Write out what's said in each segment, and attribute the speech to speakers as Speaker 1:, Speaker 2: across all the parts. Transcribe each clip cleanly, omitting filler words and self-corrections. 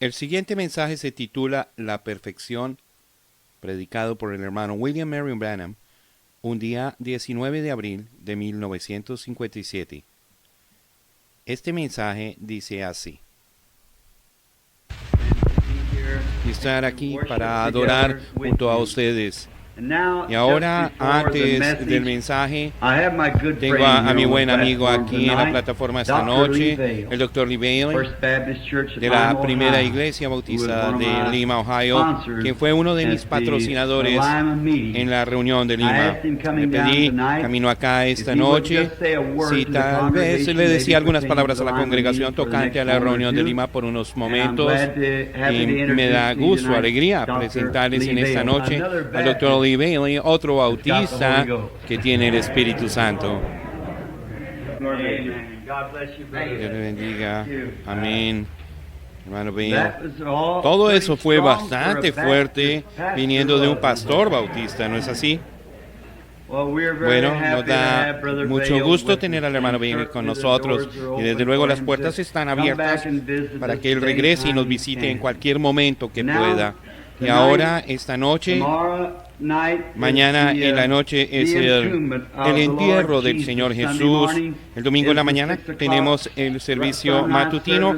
Speaker 1: El siguiente mensaje se titula La perfección, predicado por el hermano William Marion Branham, un día 19 de abril de 1957. Este mensaje dice así: y estar aquí para adorar junto a ustedes. Y ahora, antes del mensaje, tengo a mi buen amigo aquí en la plataforma esta noche, el Dr. Lee Bailey, de la primera iglesia bautista de Lima, Ohio, quien fue uno de mis patrocinadores en la reunión de Lima. Le pedí, camino acá esta noche, si tal vez le decía algunas palabras a la congregación tocante a la reunión de Lima por unos momentos, y me da gusto, alegría presentarles en esta noche al Dr. Lee Bailey, otro bautista que tiene el Espíritu Santo. Dios le bendiga. Amén. Hermano Bailey. Todo eso fue bastante fuerte viniendo de un pastor bautista, ¿no es así? Bueno, nos da mucho gusto tener al hermano Bailey con nosotros y desde luego las puertas están abiertas para que él regrese y nos visite en cualquier momento que pueda. Y ahora, esta noche, mañana en la noche es el entierro del Señor Jesús. El domingo en la mañana tenemos el servicio matutino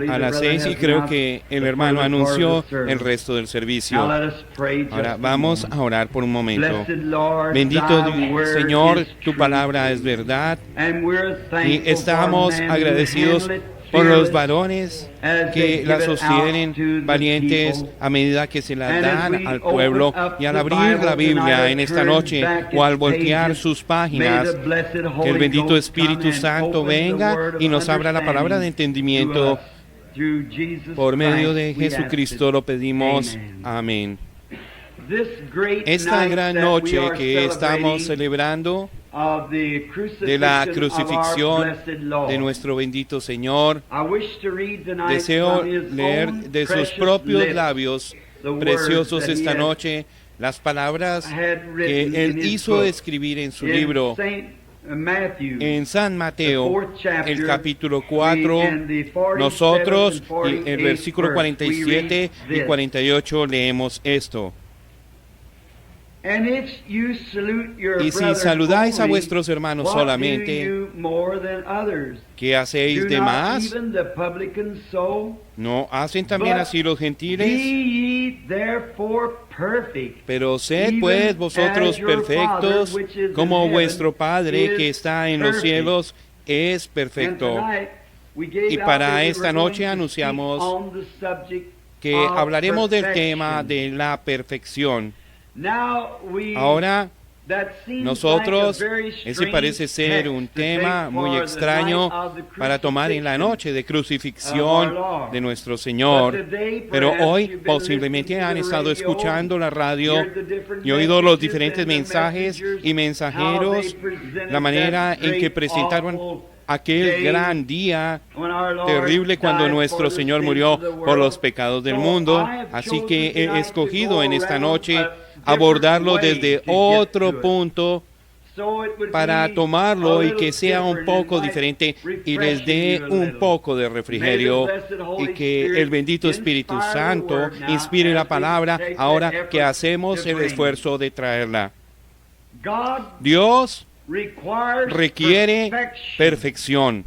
Speaker 1: a las 6 y creo que el hermano anunció el resto del servicio. Ahora vamos a orar por un momento. Bendito Señor, tu palabra es verdad y estamos agradecidos por los varones que la sostienen, valientes a medida que se la dan al pueblo, y al abrir la Biblia en esta noche o al voltear sus páginas, que el bendito Espíritu Santo venga y nos abra la palabra de entendimiento. Por medio de Jesucristo lo pedimos. Amén. Esta gran noche que estamos celebrando de la crucifixión de nuestro bendito Señor, deseo leer de sus propios labios preciosos esta noche las palabras que él hizo escribir en su libro. En San Mateo, el capítulo 4, nosotros, y el versículo 47 y 48, leemos esto. Y si saludáis a vuestros hermanos solamente, ¿qué hacéis de más? ¿No hacen también así los gentiles? Pero sed pues vosotros perfectos, como vuestro Padre que está en los cielos es perfecto. Y para esta noche anunciamos que hablaremos del tema de la perfección. Ahora, nosotros, ese parece ser un tema muy extraño para tomar en la noche de crucifixión de nuestro Señor, pero hoy posiblemente han estado escuchando la radio y oído los diferentes mensajes y mensajeros, la manera en que presentaron aquel gran día terrible cuando nuestro Señor murió por los pecados del mundo. Así que he escogido en esta noche abordarlo desde otro punto para tomarlo y que sea un poco diferente y les dé un poco de refrigerio, y que el bendito Espíritu Santo inspire la palabra ahora que hacemos el esfuerzo de traerla. Dios requiere perfección.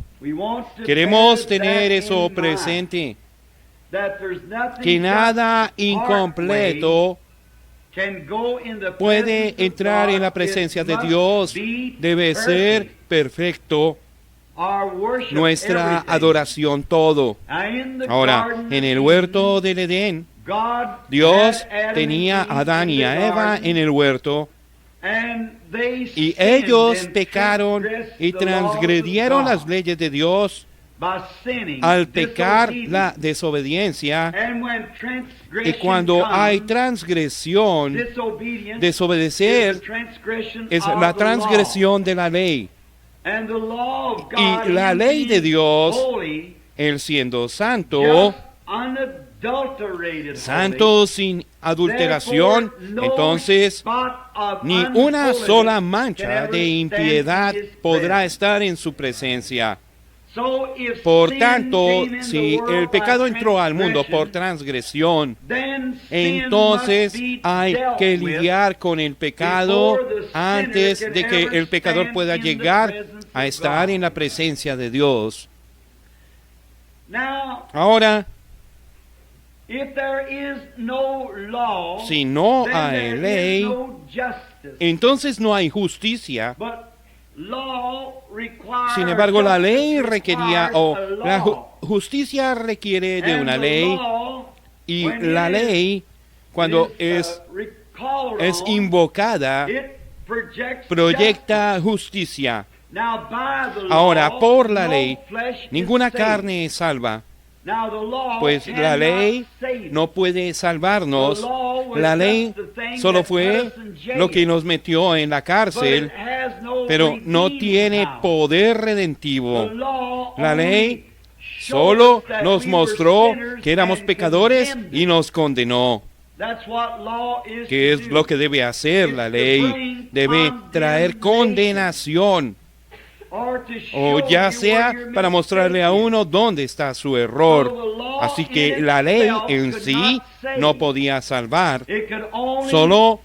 Speaker 1: Queremos tener eso presente, que nada incompleto puede entrar en la presencia de Dios. Debe ser perfecto nuestra adoración, todo. Ahora, en el huerto del Edén, Dios tenía a Adán y a Eva en el huerto, y ellos pecaron y transgredieron las leyes de Dios al pecar la desobediencia. Y cuando hay transgresión, desobedecer es la transgresión de la ley. Y la ley de Dios, Él siendo santo, santo sin adulteración, entonces ni una sola mancha de impiedad podrá estar en su presencia. Por tanto, si el pecado entró al mundo por transgresión, entonces hay que lidiar con el pecado antes de que el pecador pueda llegar a estar en la presencia de Dios. Ahora, si no hay ley, entonces no hay justicia. Sin embargo, la ley requería, o la justicia requiere de una ley, y la ley, cuando es invocada, proyecta justicia. Ahora, por la ley, ninguna carne es salva, pues la ley no puede salvarnos. La ley solo fue lo que nos metió en la cárcel, pero no tiene poder redentivo. La ley solo nos mostró que éramos pecadores y nos condenó. ¿Qué es lo que debe hacer la ley? Debe traer condenación, o ya sea para mostrarle a uno dónde está su error. Así que la ley en sí no podía salvar, solo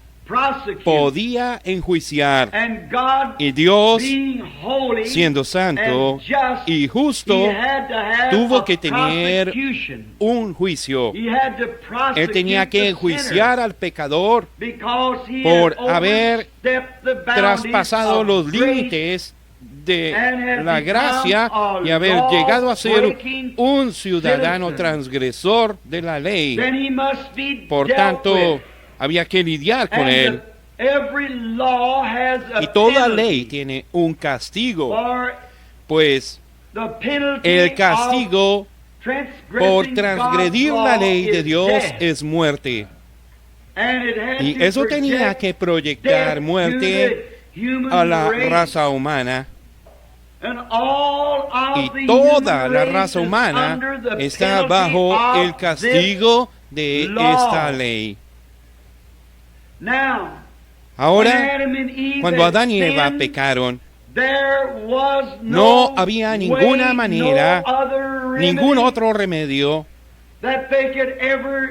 Speaker 1: podía enjuiciar. Y Dios, siendo santo y justo, tuvo que tener un juicio. Él tenía que enjuiciar al pecador por haber traspasado los límites de la gracia y haber llegado a ser un ciudadano transgresor de la ley. Por tanto, había que lidiar con él. Y toda ley tiene un castigo, pues el castigo por transgredir la ley de Dios es muerte. Y eso tenía que proyectar muerte a la raza humana. Y toda la raza humana está bajo el castigo de esta ley. Ahora, cuando Adán y Eva pecaron, no había ninguna manera, ningún otro remedio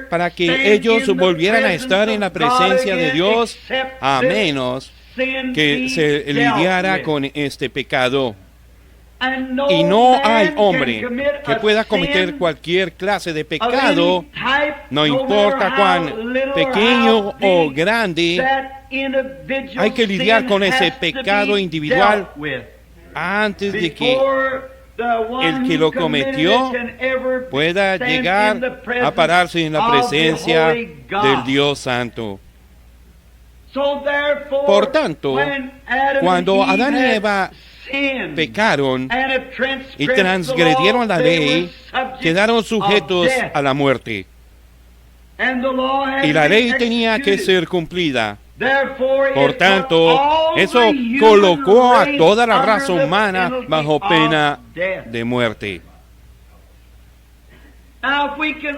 Speaker 1: para que ellos volvieran a estar en la presencia de Dios, a menos que se lidiara con este pecado. Y no hay hombre que pueda cometer cualquier clase de pecado, no importa cuán pequeño o grande. Hay que lidiar con ese pecado individual antes de que el que lo cometió pueda llegar a pararse en la presencia del Dios Santo. Por tanto, cuando Adán y Eva pecaron y transgredieron la ley, quedaron sujetos a la muerte. Y la ley tenía que ser cumplida. Por tanto, eso colocó a toda la raza humana bajo pena de muerte.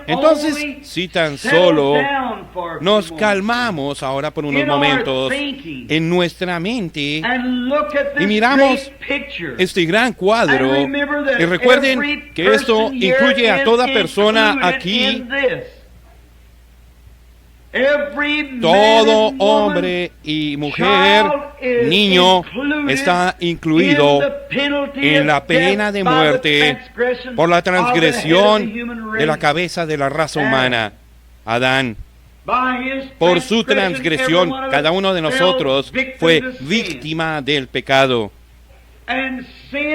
Speaker 1: Entonces, si tan solo nos calmamos ahora por unos momentos en nuestra mente y miramos este gran cuadro, y recuerden que esto incluye a toda persona aquí. Todo hombre y mujer, niño, está incluido en la pena de muerte por la transgresión de la cabeza de la raza humana, Adán. Por su transgresión, cada uno de nosotros fue víctima del pecado.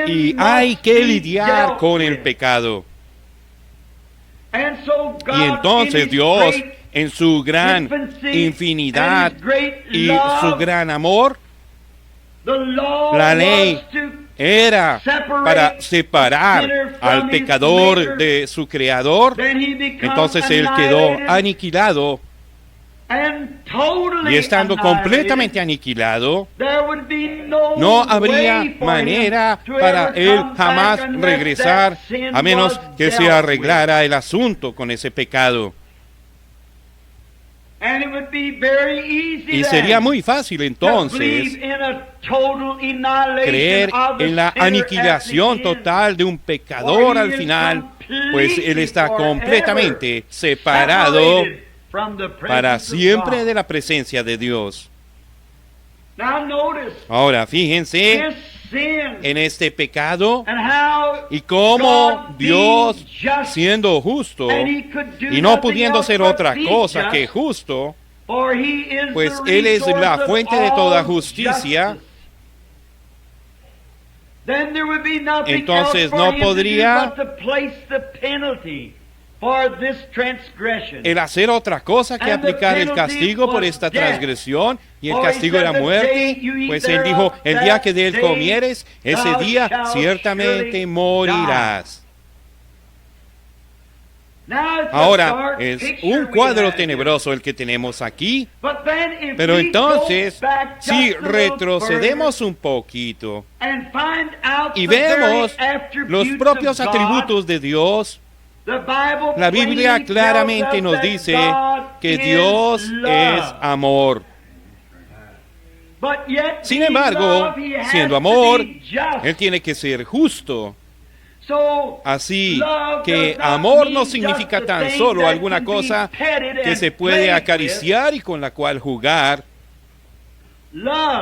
Speaker 1: Y hay que lidiar con el pecado. Y entonces Dios, en su gran infinidad y su gran amor, la ley era para separar al pecador de su Creador. Entonces él quedó aniquilado, y estando completamente aniquilado, no habría manera para él jamás regresar, a menos que se arreglara el asunto con ese pecado. Y sería muy fácil entonces creer en la aniquilación total de un pecador al final, pues él está completamente separado para siempre de la presencia de Dios. Ahora, fíjense en este pecado y cómo Dios, siendo justo y no pudiendo ser otra cosa que justo, pues Él es la fuente de toda justicia, entonces no podría el hacer otra cosa que aplicar el castigo por esta transgresión, y el castigo era muerte. Pues Él dijo, el día que de él comieres, ese día ciertamente morirás. Ahora, es un cuadro tenebroso el que tenemos aquí, pero entonces, si retrocedemos un poquito y vemos los propios atributos de Dios, la Biblia claramente nos dice que Dios es amor. Sin embargo, siendo amor, Él tiene que ser justo. Así que amor no significa tan solo alguna cosa que se puede acariciar y con la cual jugar.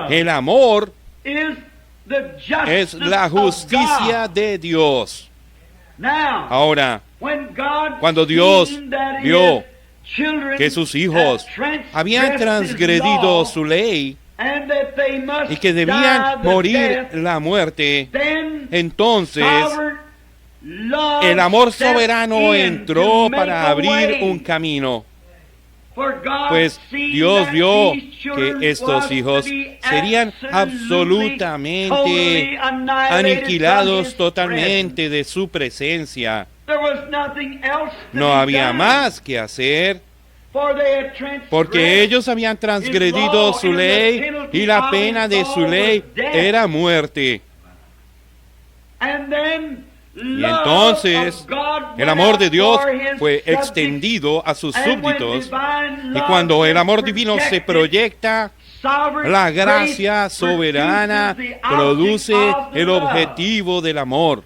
Speaker 1: El amor es la justicia de Dios. Ahora, cuando Dios vio que sus hijos habían transgredido su ley y que debían morir la muerte, entonces el amor soberano entró para abrir un camino. Pues Dios vio que estos hijos serían absolutamente aniquilados totalmente de su presencia. No había más que hacer, porque ellos habían transgredido su ley y la pena de su ley era muerte. Y entonces el amor de Dios fue extendido a sus súbditos, y cuando el amor divino se proyecta, la gracia soberana produce el objetivo del amor.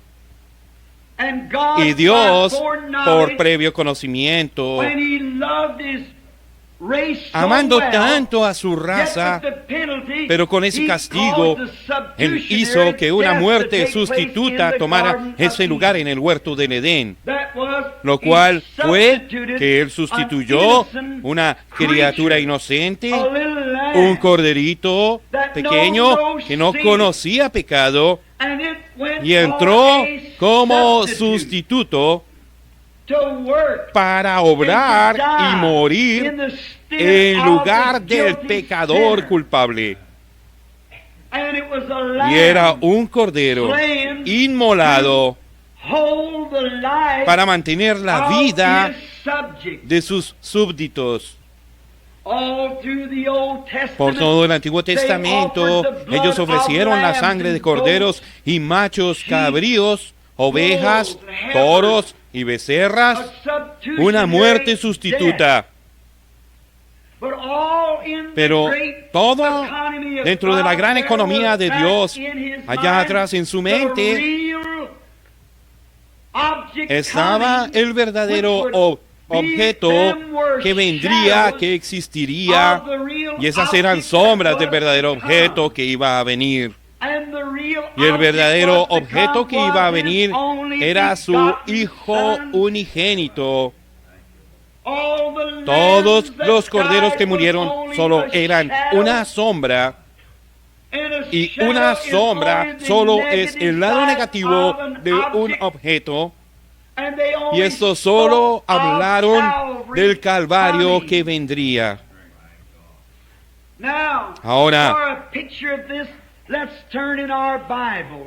Speaker 1: Y Dios, por previo conocimiento, amando tanto a su raza, pero con ese castigo, Él hizo que una muerte sustituta tomara ese lugar en el huerto del Edén, lo cual fue que Él sustituyó una criatura inocente, un corderito pequeño que no conocía pecado, y entró como sustituto para obrar y morir en lugar del pecador culpable. Y era un cordero inmolado para mantener la vida de sus súbditos. Por todo el Antiguo Testamento, ellos ofrecieron la sangre de corderos y machos cabríos, ovejas, toros y becerras, una muerte sustituta. Pero todo dentro de la gran economía de Dios, allá atrás en su mente, estaba el verdadero objeto que vendría, que existiría, y esas eran sombras del verdadero objeto que iba a venir. Y el verdadero objeto que iba a venir era su Hijo unigénito. Todos los corderos que murieron solo eran una sombra, y una sombra solo es el lado negativo de un objeto, y estos solo hablaron del Calvario que vendría. Ahora,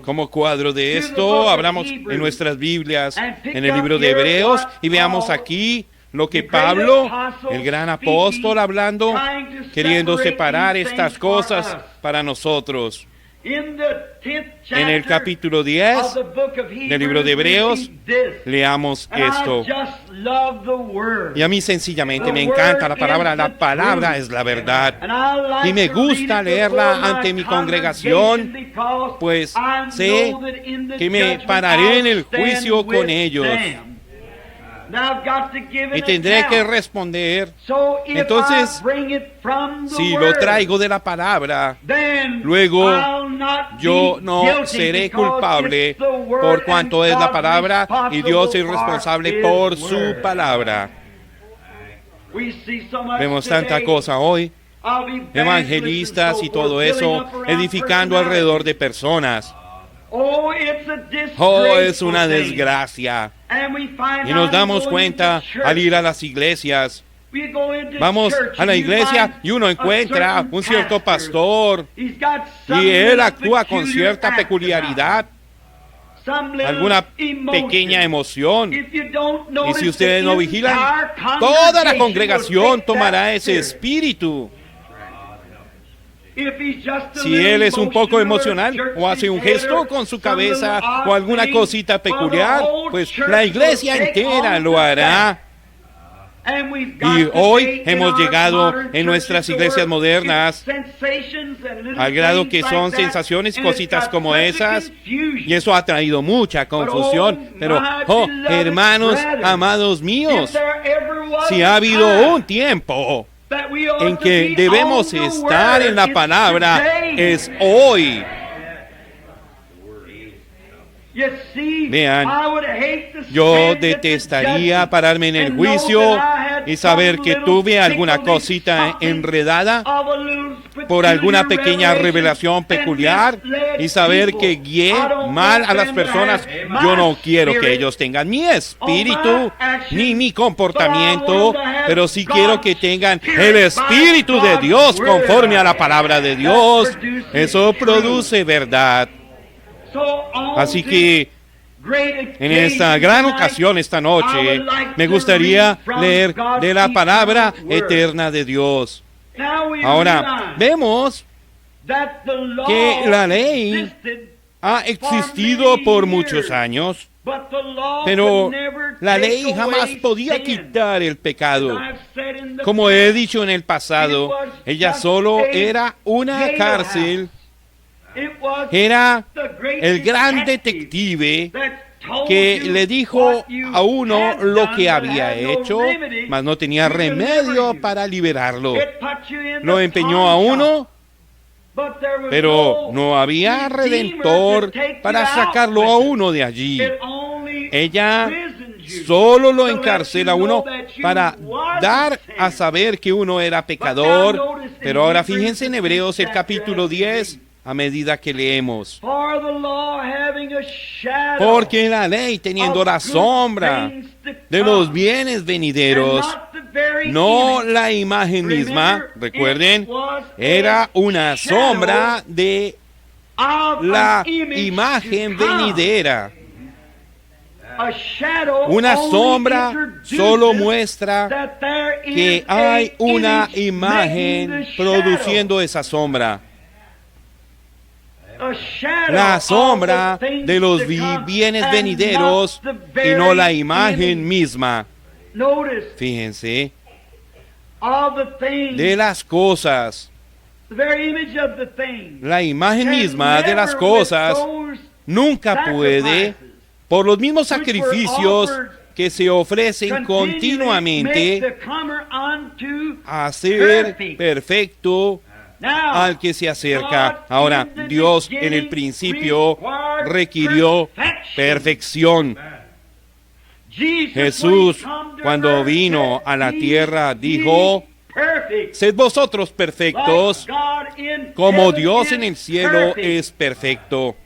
Speaker 1: como cuadro de esto, abramos en nuestras Biblias en el libro de Hebreos y veamos aquí lo que Pablo, el gran apóstol, hablando, queriendo separar estas cosas para nosotros. En el capítulo 10 del libro de Hebreos, leamos esto. Y a mí sencillamente me encanta la palabra es la verdad. Y me gusta leerla ante mi congregación, pues sé que me pararé en el juicio con ellos. Y tendré que responder. Entonces, si lo traigo de la palabra, luego yo no seré culpable por cuanto es la palabra y Dios es responsable por su palabra. Vemos tanta cosa hoy, evangelistas y todo eso, edificando alrededor de personas. Oh, es una desgracia. Y nos damos cuenta al ir a las iglesias. Vamos a la iglesia y uno encuentra un cierto pastor y él actúa con cierta peculiaridad, alguna pequeña emoción. Y si ustedes no vigilan, toda la congregación tomará ese espíritu. Si él es un poco emocional o hace un gesto con su cabeza o alguna cosita peculiar, pues la iglesia entera lo hará. Y hoy hemos llegado en nuestras iglesias modernas al grado que son sensaciones y cositas como esas, y eso ha traído mucha confusión. Pero, oh, hermanos, amados míos, si ha habido un tiempo en que debemos estar en la palabra, es hoy. Vean, yo detestaría pararme en el juicio y saber que tuve alguna cosita enredada por alguna pequeña revelación peculiar y saber que guié mal a las personas. Yo no quiero que ellos tengan mi espíritu ni mi comportamiento, pero sí quiero que tengan el espíritu de Dios conforme a la palabra de Dios. Eso produce verdad. Así que en esta gran ocasión esta noche me gustaría leer de la palabra eterna de Dios. Ahora vemos que la ley ha existido por muchos años, pero la ley jamás podía quitar el pecado. Como he dicho en el pasado, ella solo era una cárcel. Era el gran detective que le dijo a uno lo que había hecho, mas no tenía remedio para liberarlo. Lo empeñó a uno, pero no había redentor para sacarlo a uno de allí. Ella solo lo encarcela a uno para dar a saber que uno era pecador. Pero ahora fíjense en Hebreos el capítulo 10, a medida que leemos. Porque la ley, teniendo la sombra de los bienes venideros, no la imagen misma, recuerden, era una sombra de la imagen venidera. Una sombra solo muestra que hay una imagen produciendo esa sombra. La sombra de los bienes venideros y no la imagen misma. Fíjense, de las cosas, la imagen misma de las cosas nunca puede, por los mismos sacrificios que se ofrecen continuamente, hacer perfecto al que se acerca. Ahora, Dios en el principio requirió perfección. Jesús, cuando vino a la tierra, dijo: sed vosotros perfectos, como Dios en el cielo es perfecto.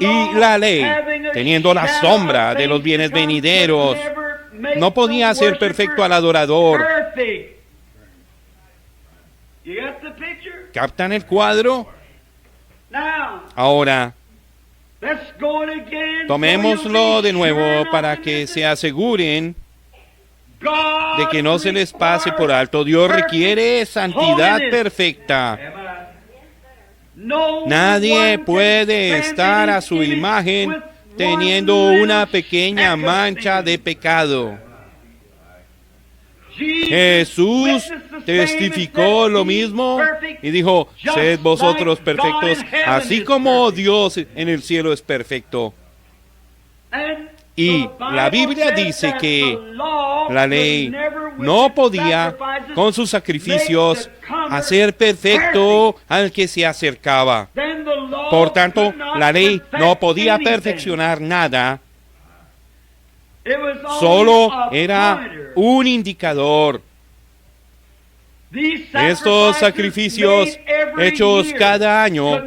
Speaker 1: Y la ley, teniendo la sombra de los bienes venideros, no podía hacer perfecto al adorador. ¿Captan el cuadro? Ahora, tomémoslo de nuevo para que se aseguren de que no se les pase por alto. Dios requiere santidad perfecta. Nadie puede estar a su imagen teniendo una pequeña mancha de pecado. Jesús testificó lo mismo y dijo, sed vosotros perfectos, así como Dios en el cielo es perfecto. Y la Biblia dice que la ley no podía, con sus sacrificios, hacer perfecto al que se acercaba. Por tanto, la ley no podía perfeccionar nada. Solo era un indicador. Estos sacrificios hechos cada año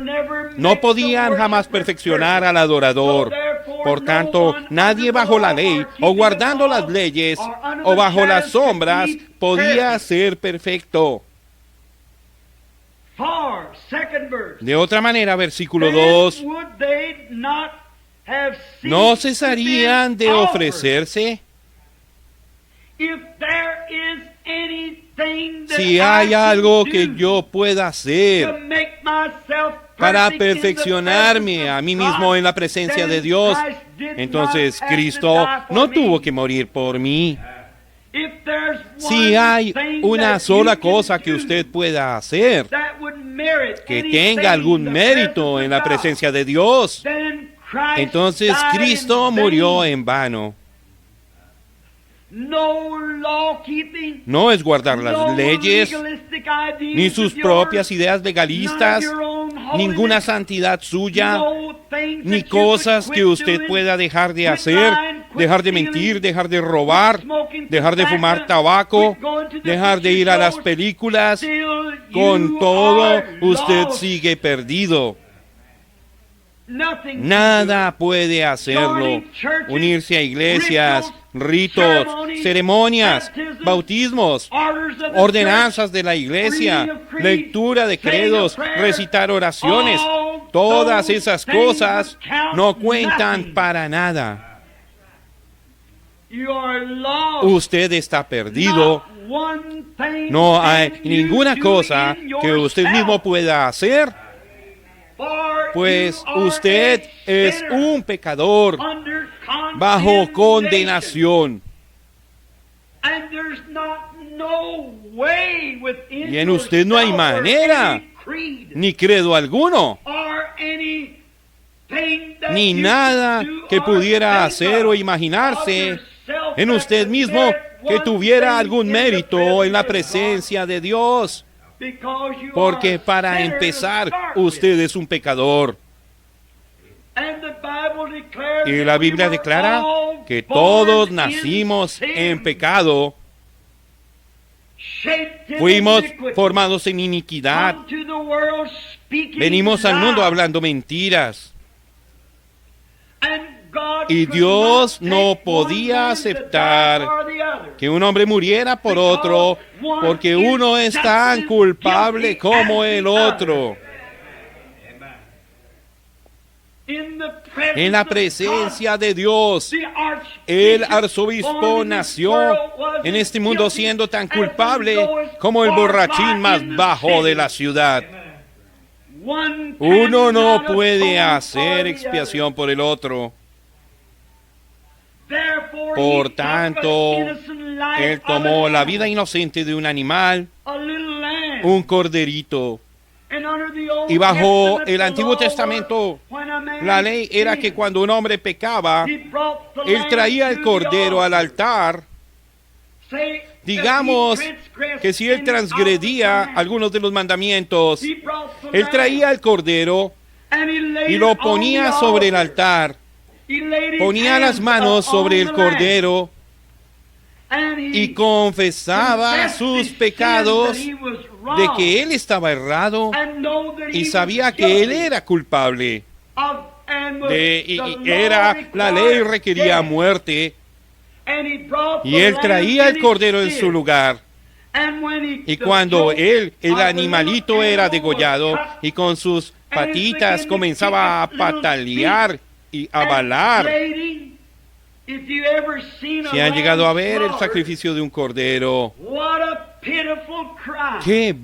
Speaker 1: no podían jamás perfeccionar al adorador. Por tanto, nadie bajo la ley, o guardando las leyes, o bajo las sombras, podía ser perfecto. De otra manera, versículo 2, ¿no cesarían de ofrecerse? Si hay algo que yo pueda hacer para perfeccionarme a mí mismo en la presencia de Dios, entonces Cristo no tuvo que morir por mí. Si hay una sola cosa que usted pueda hacer que tenga algún mérito en la presencia de Dios, entonces Cristo murió en vano. No es guardar las leyes, ni sus propias ideas legalistas, ninguna santidad suya, ni cosas que usted pueda dejar de hacer, dejar de mentir, dejar de robar, dejar de fumar tabaco, dejar de ir a las películas. Con todo, usted sigue perdido. Nada puede hacerlo. Unirse a iglesias, ritos, ceremonias, bautismos, ordenanzas de la iglesia, lectura de credos, recitar oraciones, todas esas cosas no cuentan para nada. Usted está perdido. No hay ninguna cosa que usted mismo pueda hacer, pues usted es un pecador bajo condenación. Y en usted no hay manera, ni credo alguno, ni nada que pudiera hacer o imaginarse en usted mismo que tuviera algún mérito en la presencia de Dios. Porque para empezar, usted es un pecador. Y la Biblia declara que todos nacimos en pecado. Fuimos formados en iniquidad. Venimos al mundo hablando mentiras. Y Dios no podía aceptar que un hombre muriera por otro, porque uno es tan culpable como el otro. En la presencia de Dios, el arzobispo nació en este mundo siendo tan culpable como el borrachín más bajo de la ciudad. Uno no puede hacer expiación por el otro. Por tanto, Él tomó la vida inocente de un animal, un corderito. Y bajo el Antiguo Testamento, la ley era que cuando un hombre pecaba, él traía el cordero al altar. Digamos que si él transgredía algunos de los mandamientos, él traía el cordero y lo ponía sobre el altar. Ponía las manos sobre el cordero y confesaba sus pecados de que él estaba errado y sabía que él era culpable. La ley requería muerte y él traía el cordero en su lugar. Y cuando el animalito era degollado y con sus patitas comenzaba a patalear y a balar. Si han llegado a ver el sacrificio de un cordero, qué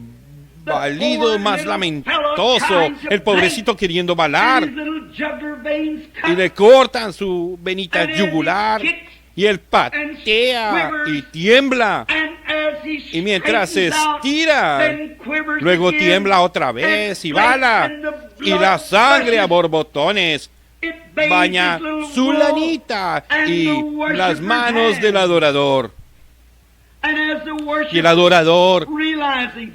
Speaker 1: balido más lamentoso, el pobrecito queriendo balar, y le cortan su venita yugular, y él patea y tiembla, y mientras se estira, luego tiembla otra vez y bala, y la sangre a borbotones baña su lanita y las manos del adorador. Y el adorador,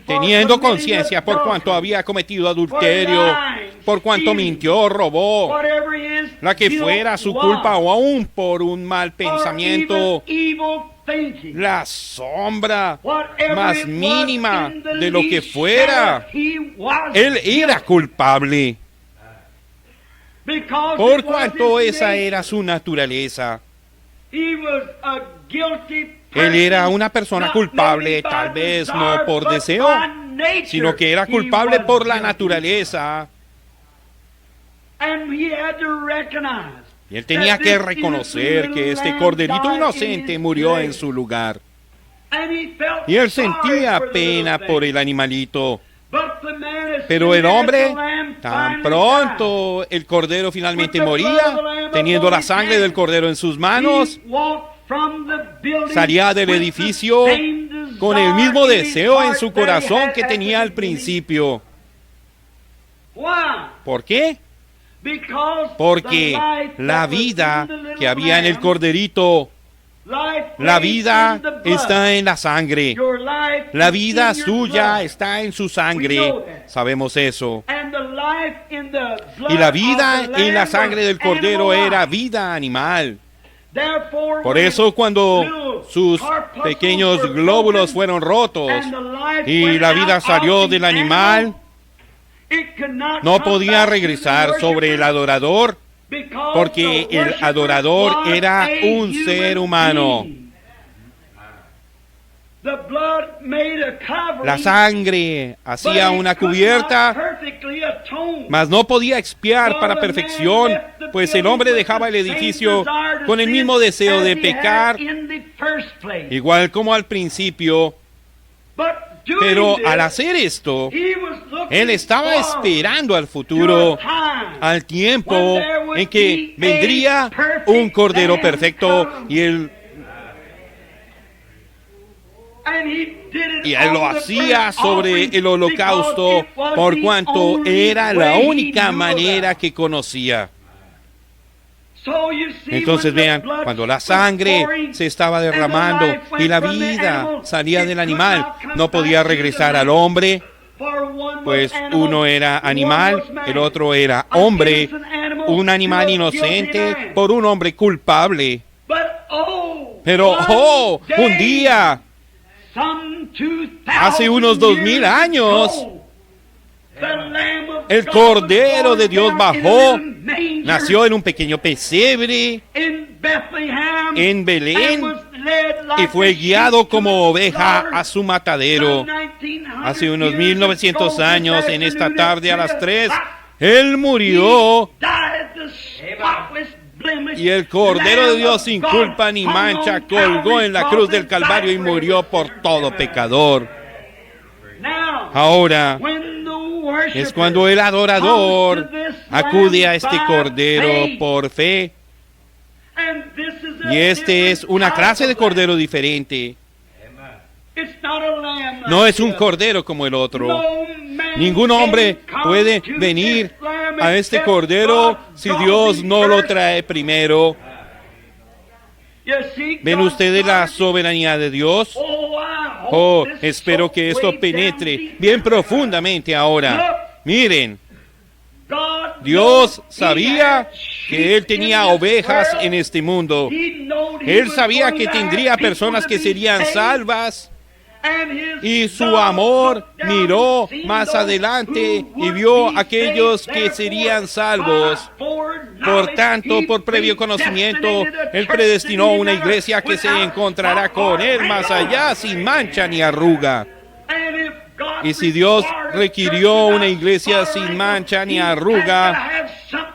Speaker 1: teniendo conciencia por cuanto había cometido adulterio, por cuanto mintió, robó, la que fuera su culpa o aún por un mal pensamiento, la sombra más mínima de lo que fuera, él era culpable. Por cuanto esa era su naturaleza. Él era una persona culpable, tal vez no por deseo, sino que era culpable por la naturaleza. Y él tenía que reconocer que este corderito inocente murió en su lugar. Y él sentía pena por el animalito. Pero el hombre, tan pronto el cordero finalmente moría, teniendo la sangre del cordero en sus manos, salía del edificio con el mismo deseo en su corazón que tenía al principio. ¿Por qué? Porque la vida que había en el corderito, la vida está en la sangre. La vida suya está en su sangre. Sabemos eso. Y la vida en la sangre del cordero era vida animal. Por eso cuando sus pequeños glóbulos fueron rotos y la vida salió del animal, no podía regresar sobre el adorador, porque el adorador era un ser humano. La sangre hacía una cubierta, mas no podía expiar para perfección, pues el hombre dejaba el edificio con el mismo deseo de pecar, igual como al principio. Pero al hacer esto, él estaba esperando al futuro, al tiempo en que vendría un cordero perfecto, y él lo hacía sobre el holocausto, por cuanto era la única manera que conocía. Entonces vean, cuando la sangre se estaba derramando y la vida salía del animal, no podía regresar al hombre, pues uno era animal, el otro era hombre, un animal inocente por un hombre culpable. Pero, un día, hace unos 2000 años, el Cordero de Dios bajó, nació en un pequeño pesebre en Belén y fue guiado como oveja a su matadero. Hace unos 1900 años, en esta tarde a las 3, Él murió y el Cordero de Dios sin culpa ni mancha colgó en la cruz del Calvario y murió por todo pecador. Ahora es cuando el adorador acude a este Cordero por fe. Y este es una clase de Cordero diferente. No es un Cordero como el otro. Ningún hombre puede venir a este Cordero si Dios no lo trae primero. ¿Ven ustedes la soberanía de Dios? Espero que esto penetre bien profundamente ahora. Miren, Dios sabía que Él tenía ovejas en este mundo. Él sabía que tendría personas que serían salvas. Y su amor miró más adelante y vio a aquellos que serían salvos. Por tanto, por previo conocimiento, Él predestinó una iglesia que se encontrará con Él más allá, sin mancha ni arruga. Y si Dios requirió una iglesia sin mancha ni arruga,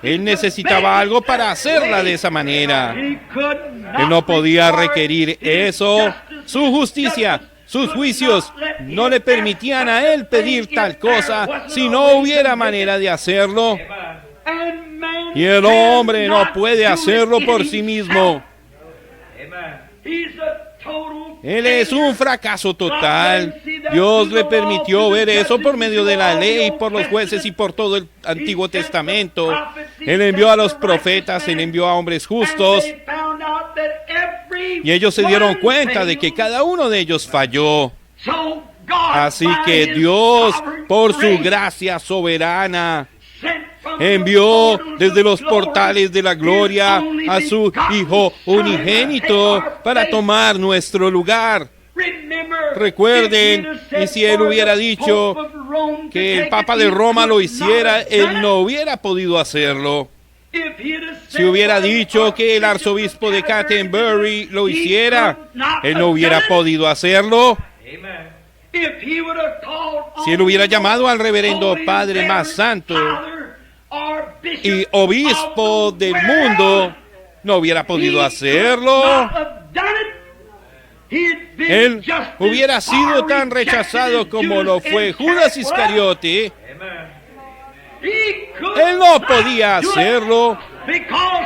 Speaker 1: Él necesitaba algo para hacerla de esa manera. Él no podía requerir eso, su justicia, sus juicios no le permitían a él pedir tal cosa si no hubiera manera de hacerlo. Y el hombre no puede hacerlo por sí mismo. Él es un fracaso total. Dios le permitió ver eso por medio de la ley, por los jueces y por todo el Antiguo Testamento. Él envió a los profetas, él envió a hombres justos. Y ellos se dieron cuenta de que cada uno de ellos falló. Así que Dios, por su gracia soberana, envió desde los portales de la gloria a su Hijo unigénito para tomar nuestro lugar. Recuerden, y si él hubiera dicho que el Papa de Roma lo hiciera, él no hubiera podido hacerlo. Si hubiera dicho que el arzobispo de Canterbury lo hiciera, él no hubiera podido hacerlo. Si él hubiera llamado al reverendo Padre más santo y obispo del mundo, no hubiera podido hacerlo. Él hubiera sido tan rechazado como lo fue Judas Iscariote. Él no podía hacerlo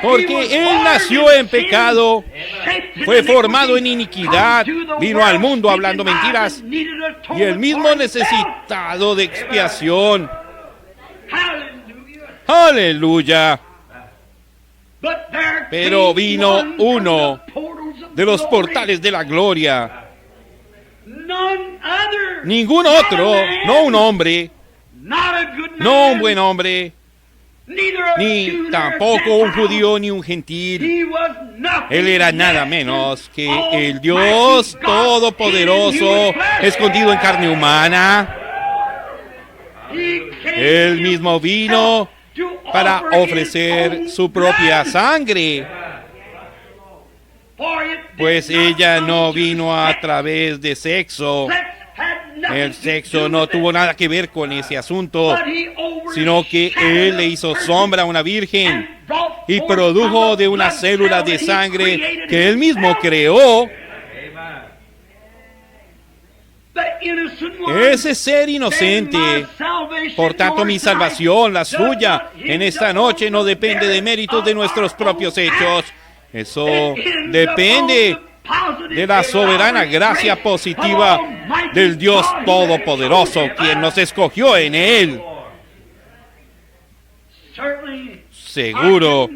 Speaker 1: porque él nació en pecado, fue formado en iniquidad, vino al mundo hablando mentiras y él mismo necesitado de expiación. Aleluya. Pero vino uno de los portales de la gloria. Ningún otro, no un hombre, no un buen hombre, ni tampoco un judío ni un gentil. Él era nada menos que el Dios Todopoderoso, escondido en carne humana. Él mismo vino para ofrecer su propia sangre, pues ella no vino a través de sexo. El sexo no tuvo nada que ver con ese asunto, sino que él le hizo sombra a una virgen y produjo de una célula de sangre que él mismo creó. Ese ser inocente. Por tanto, mi salvación, la suya, en esta noche no depende de méritos de nuestros propios hechos. Eso depende de la soberana gracia positiva del Dios Todopoderoso, quien nos escogió en Él. Seguro,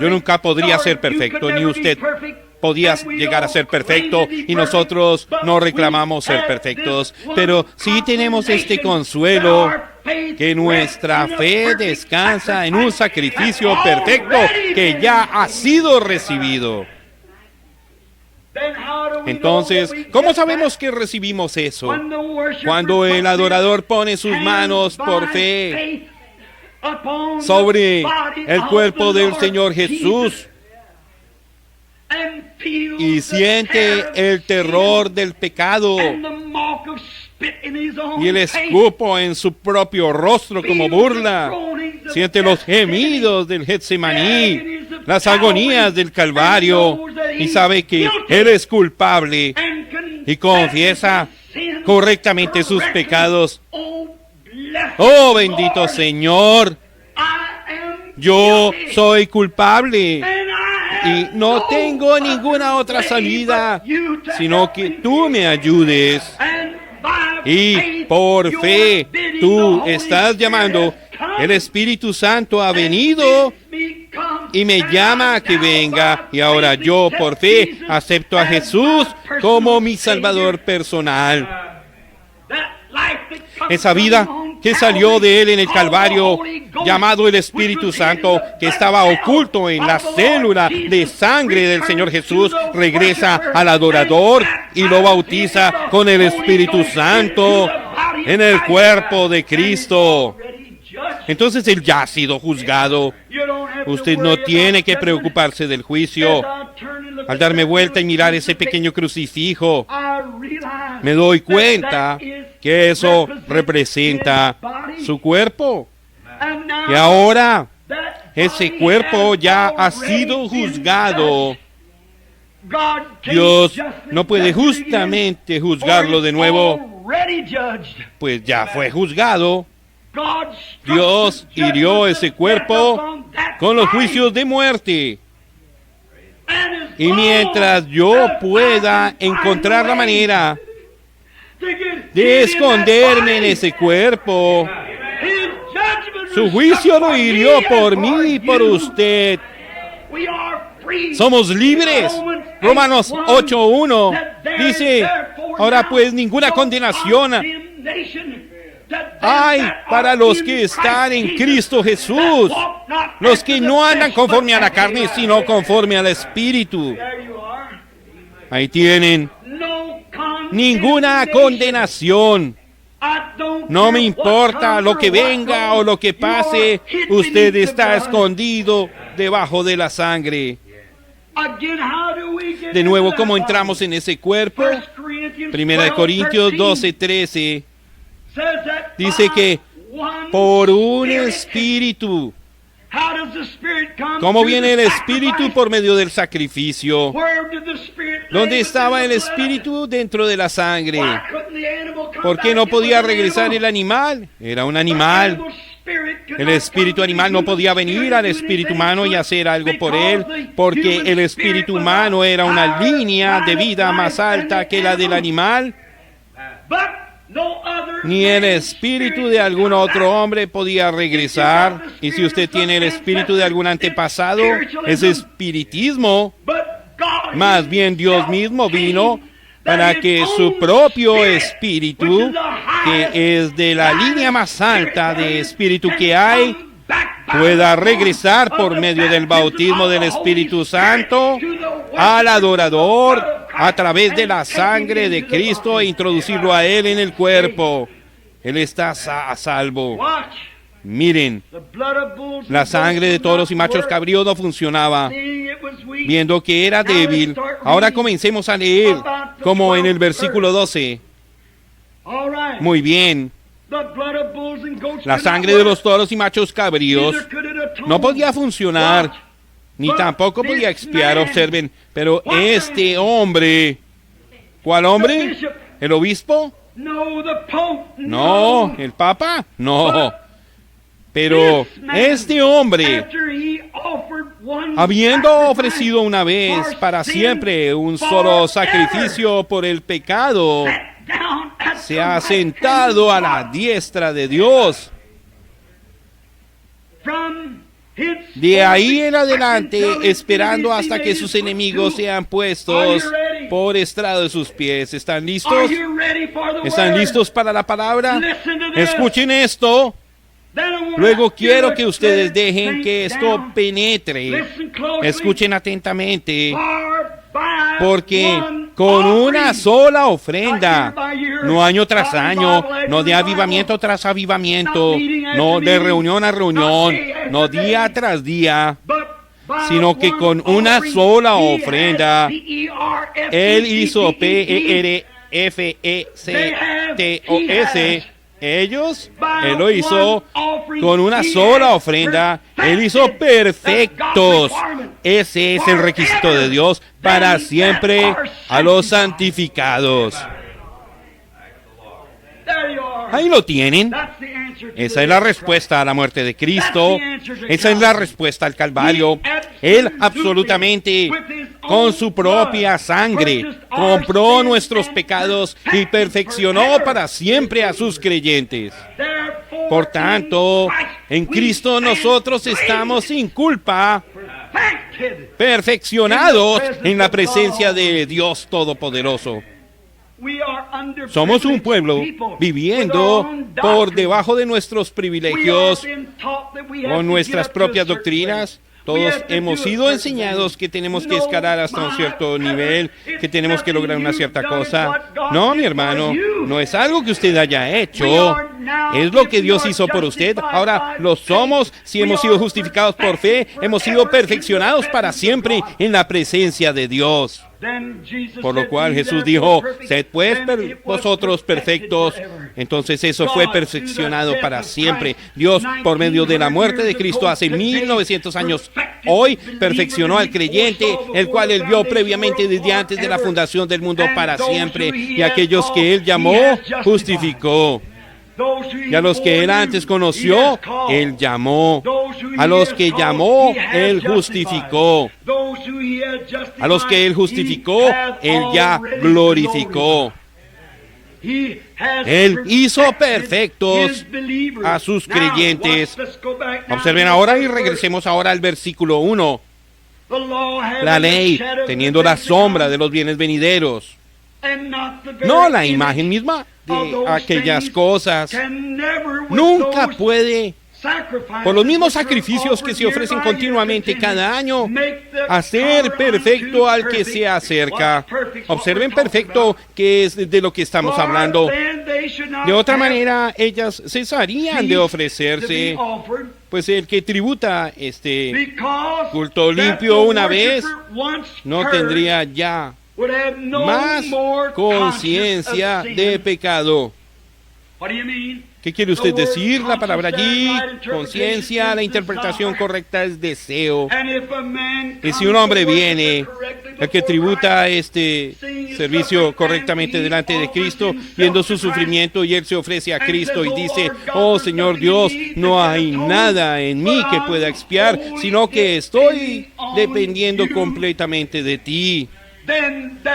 Speaker 1: yo nunca podría ser perfecto, ni usted podía llegar a ser perfecto, y nosotros no reclamamos ser perfectos, pero sí tenemos este consuelo, que nuestra fe descansa en un sacrificio perfecto que ya ha sido recibido. Entonces, ¿cómo sabemos que recibimos eso? Cuando el adorador pone sus manos por fe sobre el cuerpo del Señor Jesús y siente el terror del pecado y el escupo en su propio rostro como burla, siente los gemidos del Getsemaní, las agonías del Calvario, y sabe que Él es culpable y confiesa correctamente sus pecados. Oh, bendito Señor, yo soy culpable y no tengo ninguna otra salida, sino que tú me ayudes. Y por fe tú estás llamando, el Espíritu Santo ha venido y me llama a que venga, y ahora yo por fe acepto a Jesús como mi Salvador personal. Esa vida que salió de Él en el Calvario, llamado el Espíritu Santo, que estaba oculto en la célula de sangre del Señor Jesús, regresa al adorador y lo bautiza con el Espíritu Santo en el cuerpo de Cristo. Entonces Él ya ha sido juzgado. Usted no tiene que preocuparse del juicio. Al darme vuelta y mirar ese pequeño crucifijo, me doy cuenta que eso representa su cuerpo. Y ahora ese cuerpo ya ha sido juzgado. Dios no puede justamente juzgarlo de nuevo, pues ya fue juzgado. Dios hirió ese cuerpo con los juicios de muerte. Y mientras yo pueda encontrar la manera de esconderme en ese cuerpo, su juicio lo hirió por mí y por usted. Somos libres. Romanos 8:1 dice, ahora pues ninguna condenación hay para los que están en Cristo Jesús, los que no andan conforme a la carne, sino conforme al Espíritu. Ahí tienen. Ninguna condenación. No me importa lo que venga o lo que pase, usted está escondido debajo de la sangre. De nuevo, ¿cómo entramos en ese cuerpo? 1 Corintios 12:13 dice que por un espíritu. ¿Cómo viene el espíritu? Por medio del sacrificio. ¿Dónde estaba el espíritu? Dentro de la sangre. ¿Por qué no podía regresar el animal? Era un animal. El espíritu animal no podía venir al espíritu humano y hacer algo por él, porque el espíritu humano era una línea de vida más alta que la del animal. Ni el espíritu de algún otro hombre podía regresar. Y si usted tiene el espíritu de algún antepasado, es espiritismo. Más bien Dios mismo vino para que su propio espíritu, que es de la línea más alta de espíritu que hay, pueda regresar por medio del bautismo del Espíritu Santo al adorador a través de la sangre de Cristo e introducirlo a Él en el cuerpo. Él está a salvo. Miren, la sangre de toros y machos cabríos no funcionaba. Viendo que era débil, ahora comencemos a leer, como en el versículo 12. Muy bien. La sangre de los toros y machos cabríos no podía funcionar, ni tampoco podía expiar, observen. Pero este hombre, ¿cuál hombre? ¿El obispo? No. ¿El papa? No. Pero este hombre, habiendo ofrecido una vez para siempre un solo sacrificio por el pecado, se ha sentado a la diestra de Dios. De ahí en adelante, esperando hasta que sus enemigos sean puestos por estrado de sus pies. ¿Están listos? ¿Están listos para la palabra? Escuchen esto. Luego quiero que ustedes dejen que esto penetre. Escuchen atentamente. Porque con una sola ofrenda, no año tras año, no de avivamiento tras avivamiento, no de reunión a reunión, no día tras día, sino que con una sola ofrenda, Él hizo PERFECTOS. Él lo hizo con una sola ofrenda. Él hizo perfectos. Ese es el requisito de Dios para siempre a los santificados. Ahí lo tienen. Esa es la respuesta a la muerte de Cristo. Esa es la respuesta al Calvario. Él absolutamente, con su propia sangre, compró nuestros pecados y perfeccionó para siempre a sus creyentes. Por tanto, en Cristo nosotros estamos sin culpa, perfeccionados en la presencia de Dios Todopoderoso. Somos un pueblo viviendo por debajo de nuestros privilegios, con nuestras propias doctrinas. Todos hemos sido enseñados que tenemos que escalar hasta un cierto nivel, que tenemos que lograr una cierta cosa. No, mi hermano, no es algo que usted haya hecho. Es lo que Dios hizo por usted. Ahora lo somos si hemos sido justificados por fe. Hemos sido perfeccionados para siempre en la presencia de Dios. Por lo cual Jesús dijo, sed pues vosotros perfectos. Entonces eso fue perfeccionado para siempre. Dios, por medio de la muerte de Cristo hace 1900 años, hoy perfeccionó al creyente, el cual Él vio previamente desde antes de la fundación del mundo para siempre. Y aquellos que Él llamó, justificó. Y a los que Él antes conoció, Él llamó. A los que llamó, Él justificó. A los que Él justificó, Él ya glorificó. Él hizo perfectos a sus creyentes. Observen ahora y regresemos ahora al versículo 1. La ley, teniendo la sombra de los bienes venideros, no la imagen misma de aquellas cosas, nunca puede, por los mismos sacrificios que se ofrecen continuamente cada año, hacer perfecto al que se acerca. Observen perfecto, que es de lo que estamos hablando. De otra manera, ellas cesarían de ofrecerse, pues el que tributa este culto limpio una vez no tendría ya más conciencia de pecado. ¿Qué quiere usted decir? La palabra allí, conciencia, la interpretación correcta es deseo. Y si un hombre viene, el que tributa este servicio correctamente delante de Cristo, viendo su sufrimiento, y él se ofrece a Cristo y dice, oh Señor Dios, no hay nada en mí que pueda expiar, sino que estoy dependiendo completamente de ti.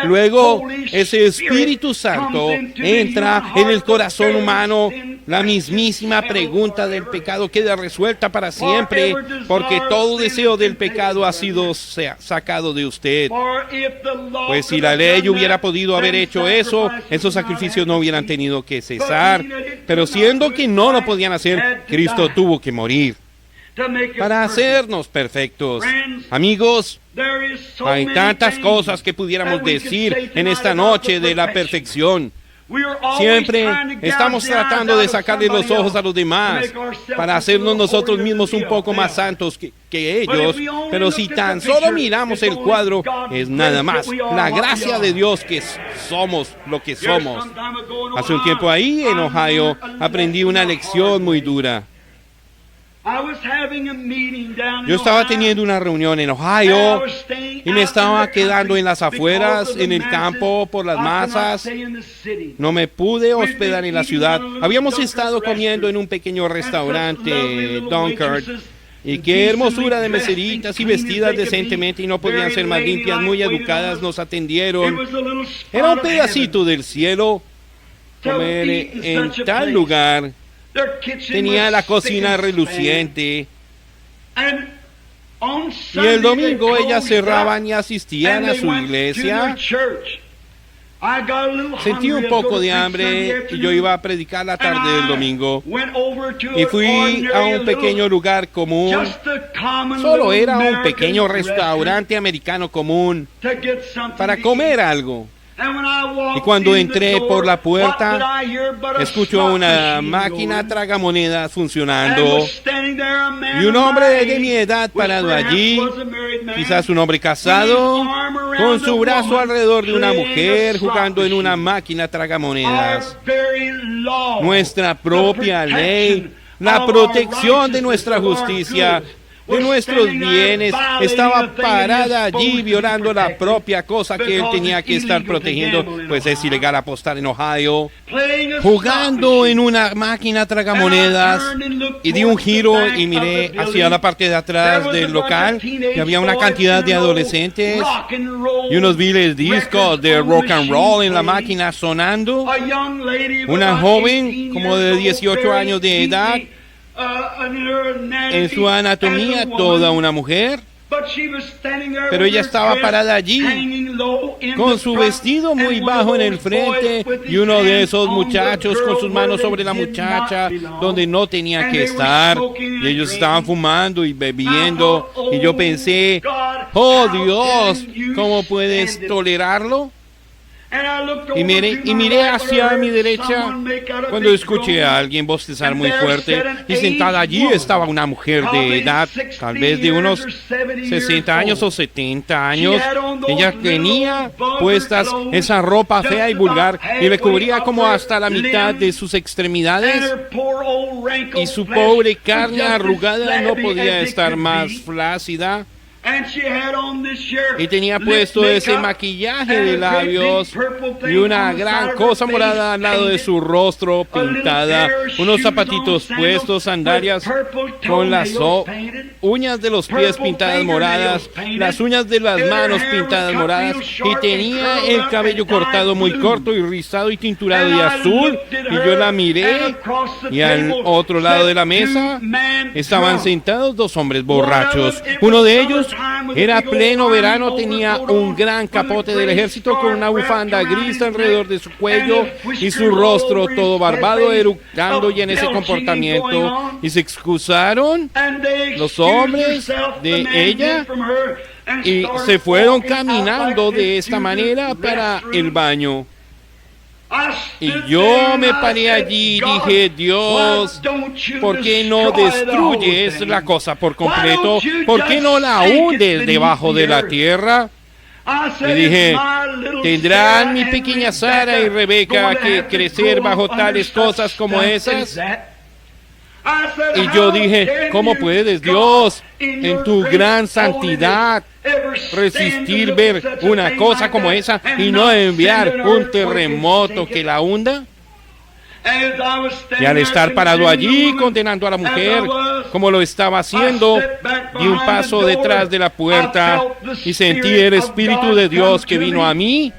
Speaker 1: Luego ese Espíritu Santo entra en el corazón humano. La mismísima pregunta del pecado queda resuelta para siempre, porque todo deseo del pecado ha sido sacado de usted. Pues si la ley hubiera podido haber hecho eso, esos sacrificios no hubieran tenido que cesar. Pero siendo que no lo podían hacer, Cristo tuvo que morir para hacernos perfectos. Amigos, hay tantas cosas que pudiéramos decir en esta noche de la perfección. Siempre estamos tratando de sacarle los ojos a los demás para hacernos nosotros mismos un poco más santos que ellos, pero si tan solo miramos el cuadro, es nada más la gracia de Dios que somos lo que somos. Hace un tiempo ahí en Ohio aprendí una lección muy dura. Yo estaba teniendo una reunión en Ohio y me estaba quedando en las afueras, en el campo, por las masas. No me pude hospedar en la ciudad. Habíamos estado comiendo en un pequeño restaurante, Dunkard, y qué hermosura de meseritas y vestidas decentemente y no podían ser más limpias, muy educadas, nos atendieron. Era un pedacito del cielo comer en tal lugar. Tenía la cocina reluciente. Y el domingo ellas cerraban y asistían a su iglesia. Sentí un poco de hambre y yo iba a predicar la tarde del domingo. Y fui a un pequeño lugar común. Solo era un pequeño restaurante americano común para comer algo. Y cuando entré por la puerta, escucho una máquina tragamonedas funcionando y un hombre de mi edad parado allí, quizás un hombre casado, con su brazo alrededor de una mujer jugando en una máquina tragamonedas. Nuestra propia ley, la protección de nuestra justicia, de nuestros bienes, estaba parada allí violando la propia cosa que él tenía que estar protegiendo, pues es ilegal apostar en Ohio, jugando en una máquina tragamonedas. Y di un giro y miré hacia la parte de atrás del local y había una cantidad de adolescentes y unos viles discos de rock and roll en la máquina sonando. Una joven como de 18 años de edad, en su anatomía toda una mujer, pero ella estaba parada allí con su vestido muy bajo en el frente y uno de esos muchachos con sus manos sobre la muchacha donde no tenía que estar, y ellos estaban fumando y bebiendo, y yo pensé, oh Dios, ¿cómo puedes tolerarlo? Y miré hacia mi derecha cuando escuché a alguien bostezar muy fuerte, y sentada allí estaba una mujer de edad, tal vez de unos 60 años o 70 años. Ella tenía puestas esa ropa fea y vulgar y le cubría como hasta la mitad de sus extremidades, y su pobre carne arrugada no podía estar más flácida. Y tenía puesto ese maquillaje de labios y una gran cosa morada al lado de su rostro pintada, unos zapatitos puestos, sandalias con las uñas de los pies pintadas moradas, las uñas de las manos pintadas moradas, y tenía el cabello cortado muy corto y rizado y tinturado de azul. Y yo la miré, y al otro lado de la mesa estaban sentados dos hombres borrachos. Uno de ellos era pleno verano, tenía un gran capote del ejército con una bufanda gris alrededor de su cuello y su rostro todo barbado, eructando, y en ese comportamiento. Y se excusaron los hombres de ella y se fueron caminando de esta manera para el baño. Y yo me paré allí y dije: Dios, ¿por qué no destruyes la cosa por completo? ¿Por qué no la hundes debajo de la tierra? Y dije: ¿tendrán mi pequeña Sara y Rebeca que crecer bajo tales cosas como esas? Y yo dije: ¿cómo puedes, Dios, en tu gran santidad, resistir ver una cosa como esa y no enviar un terremoto que la hunda? Y al estar parado allí condenando a la mujer, como lo estaba haciendo, di un paso detrás de la puerta y sentí el Espíritu de Dios que vino a mí.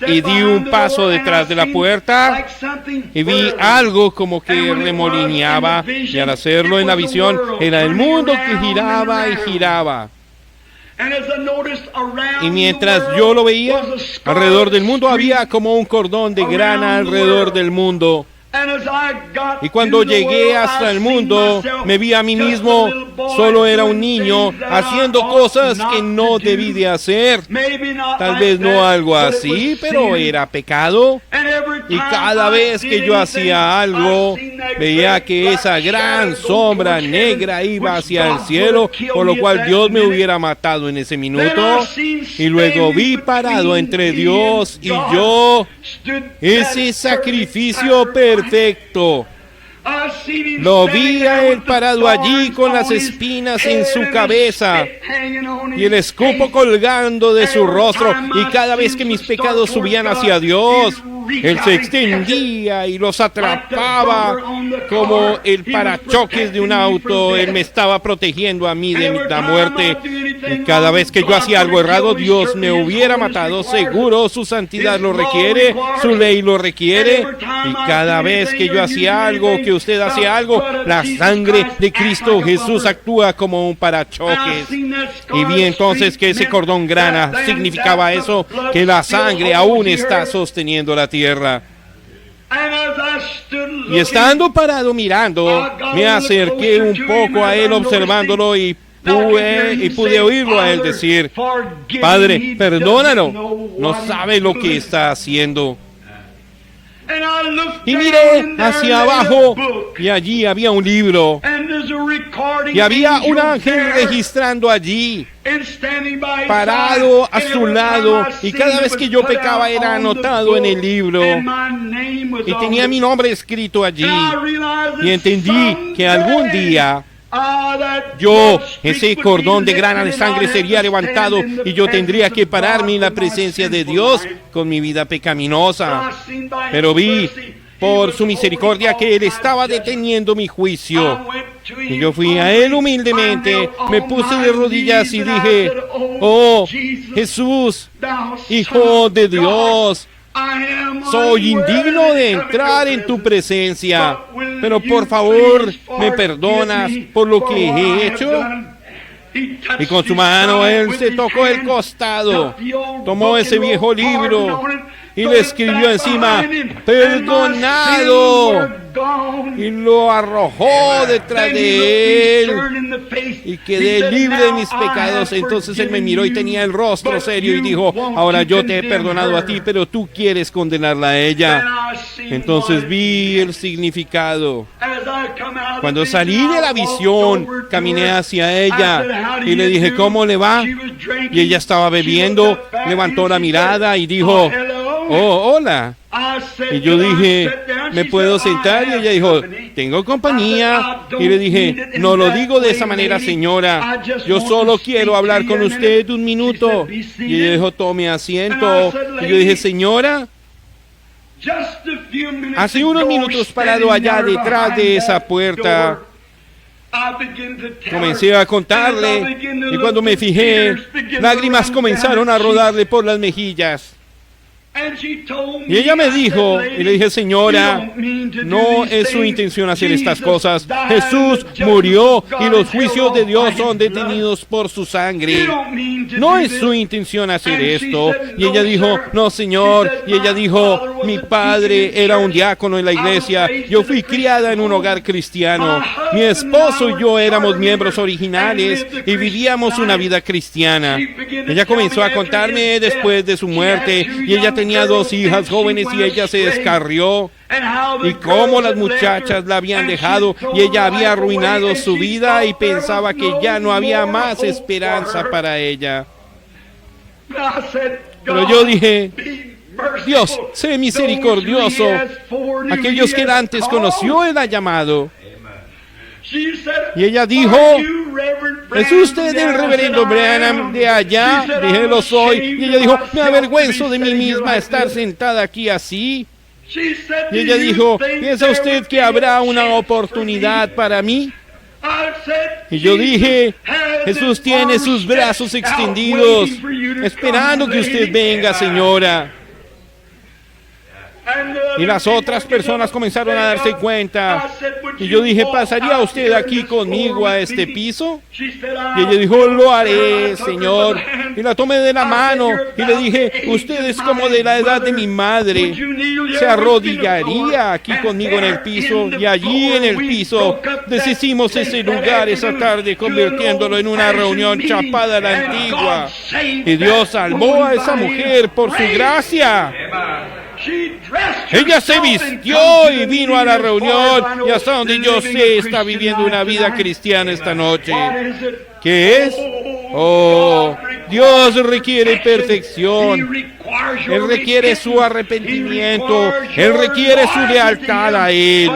Speaker 1: Y di un paso detrás de la puerta y vi algo como que remolineaba, y al hacerlo en la visión era el mundo que giraba y giraba. Y mientras yo lo veía, alrededor del mundo había como un cordón de grana alrededor del mundo. Y cuando llegué hasta el mundo, me vi a mí mismo, solo era un niño, haciendo cosas que no debí de hacer. Tal vez no algo así, pero era pecado. Y cada vez que yo hacía algo, veía que esa gran sombra negra iba hacia el cielo, por lo cual Dios me hubiera matado en ese minuto. Y luego vi parado entre Dios y yo ese sacrificio perfecto. Lo vi a él parado allí con las espinas en su cabeza y el escupo colgando de su rostro, y cada vez que mis pecados subían hacia Dios, él se extendía y los atrapaba como el parachoques de un auto. Él me estaba protegiendo a mí de la muerte. Y cada vez que yo hacía algo errado, Dios me hubiera matado. Seguro, su santidad lo requiere, su ley lo requiere. Y cada vez que yo hacía algo, que usted hacía algo, la sangre de Cristo Jesús actúa como un parachoques. Y vi entonces que ese cordón grana significaba eso, que la sangre aún está sosteniendo la tierra. Y estando parado mirando, me acerqué un poco a él observándolo, y pude oírlo a él decir: Padre, perdónalo, no sabe lo que está haciendo. Y miré hacia abajo, y allí había un libro, y había un ángel registrando allí, parado a su lado, y cada vez que yo pecaba era anotado en el libro, y tenía mi nombre escrito allí. Y entendí que algún día ese cordón de grana de sangre sería levantado, y yo tendría que pararme en la presencia de Dios con mi vida pecaminosa. Pero vi por su misericordia que Él estaba deteniendo mi juicio. Y yo fui a Él humildemente, me puse de rodillas y dije: Oh Jesús, Hijo de Dios, soy indigno de entrar en tu presencia, pero por favor me perdonas por lo que he hecho. Y con su mano él se tocó el costado, tomó ese viejo libro y le escribió encima: perdonado, y lo arrojó detrás de él y quedé libre de mis pecados. Entonces él me miró y tenía el rostro serio y dijo: ahora yo te he perdonado a ti, pero tú quieres condenarla a ella. Entonces vi el significado. Cuando salí de la visión, caminé hacia ella y le dije: ¿cómo le va? Y ella estaba bebiendo, levantó la mirada y dijo: oh, hola. Y yo dije: ¿me puedo sentar? Y ella dijo: tengo compañía. Y le dije: no lo digo de esa manera, señora, yo solo quiero hablar con usted un minuto. Y ella dijo: tome asiento. Y yo dije: señora, hace unos minutos parado allá detrás de esa puerta, comencé a contarle, y cuando me fijé, lágrimas comenzaron a rodarle por las mejillas. Y ella me dijo, y le dije: señora, no es su intención hacer estas cosas. Jesús murió y los juicios de Dios son detenidos por su sangre. No es su intención hacer esto. Y ella dijo: no, señor. Y ella dijo: mi padre era un diácono en la iglesia. Yo fui criada en un hogar cristiano. Mi esposo y yo éramos miembros originales y vivíamos una vida cristiana. Ella comenzó a contarme después de su muerte, y ella tenía 2 hijas jóvenes y ella se descarrió, y cómo las muchachas la habían dejado y ella había arruinado su vida y pensaba que ya no había más esperanza para ella. Pero yo dije: Dios, sé misericordioso. Aquellos que él antes conoció, él ha llamado. Y ella dijo: ¿es usted el reverendo Branham de allá? Dije: lo soy. Y ella dijo: me avergüenzo de mí misma estar sentada aquí así. Y ella dijo: ¿piensa usted que habrá una oportunidad para mí? Y yo dije: Jesús tiene sus brazos extendidos, esperando que usted venga, señora. Y las otras personas comenzaron a darse cuenta. Y yo dije: ¿pasaría usted aquí conmigo a este piso? Y ella dijo: lo haré, Señor. Y la tomé de la mano y le dije: usted es como de la edad de mi madre. Se arrodillaría aquí conmigo en el piso. Y allí en el piso deshicimos ese lugar esa tarde, convirtiéndolo en una reunión chapada a la antigua. Y Dios salvó a esa mujer por su gracia. Ella se vistió y vino a la reunión, y hasta donde yo sé está viviendo una vida cristiana esta noche. ¿Qué es? Oh, Dios requiere perfección. Él requiere su arrepentimiento. Él requiere su lealtad a Él.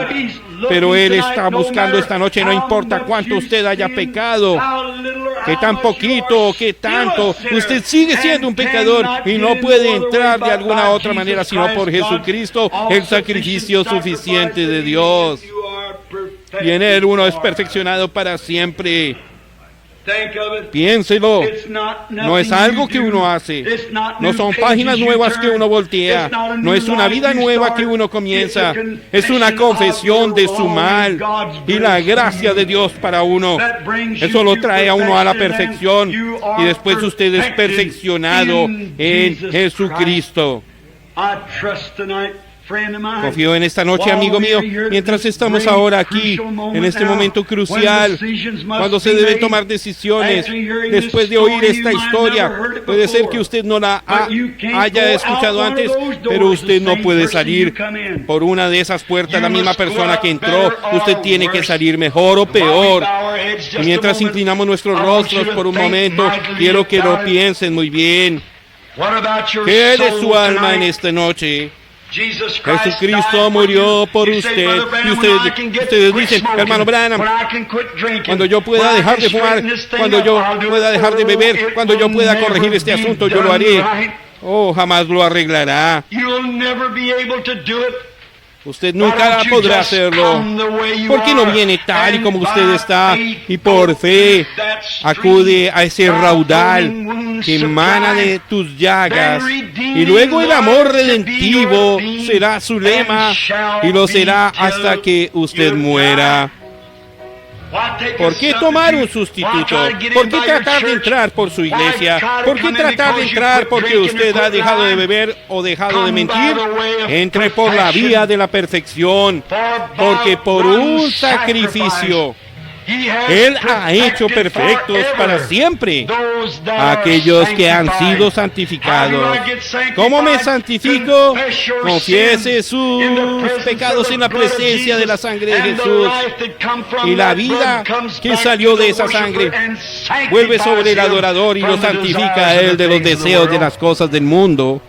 Speaker 1: Pero Él está buscando esta noche, no importa cuánto usted haya pecado, que tan poquito o que tanto, usted sigue siendo un pecador y no puede entrar de alguna otra manera sino por Jesucristo, el sacrificio suficiente de Dios. Y en Él uno es perfeccionado para siempre. Piénselo, no es algo que uno hace, no son páginas nuevas que uno voltea, no es una vida nueva que uno comienza, es una confesión de su mal y la gracia de Dios para uno. Eso lo trae a uno a la perfección, y después usted es perfeccionado en Jesucristo. Confío en esta noche, amigo mío, mientras estamos ahora aquí, en este momento crucial, cuando se deben tomar decisiones, después de oír esta historia. Puede ser que usted no la haya escuchado antes, pero usted no puede salir por una de esas puertas la misma persona que entró. Usted tiene que salir mejor o peor. Y mientras inclinamos nuestros rostros por un momento, quiero que lo piensen muy bien. ¿Qué de su alma en esta noche? Jesucristo murió por usted. Y ustedes dicen: hermano Branham, cuando yo pueda dejar de fumar, cuando yo pueda dejar de beber, cuando yo pueda corregir este asunto, yo lo haré. Oh, jamás lo arreglará. Usted nunca podrá hacerlo. ¿Por qué no viene tal y como usted está y por fe acude a ese raudal que emana de tus llagas? Y luego el amor redentivo será su lema, y lo será hasta que usted muera. ¿Por qué tomar un sustituto? ¿Por qué tratar de entrar por su iglesia? ¿Por qué tratar de entrar porque usted ha dejado de beber o dejado de mentir? Entre por la vía de la perfección, porque por un sacrificio Él ha hecho perfectos para siempre a aquellos que han sido santificados. ¿Cómo me santifico? Confiese sus pecados en la presencia de la sangre de Jesús, y la vida que salió de esa sangre vuelve sobre el adorador y lo santifica a él de los deseos de las cosas del mundo,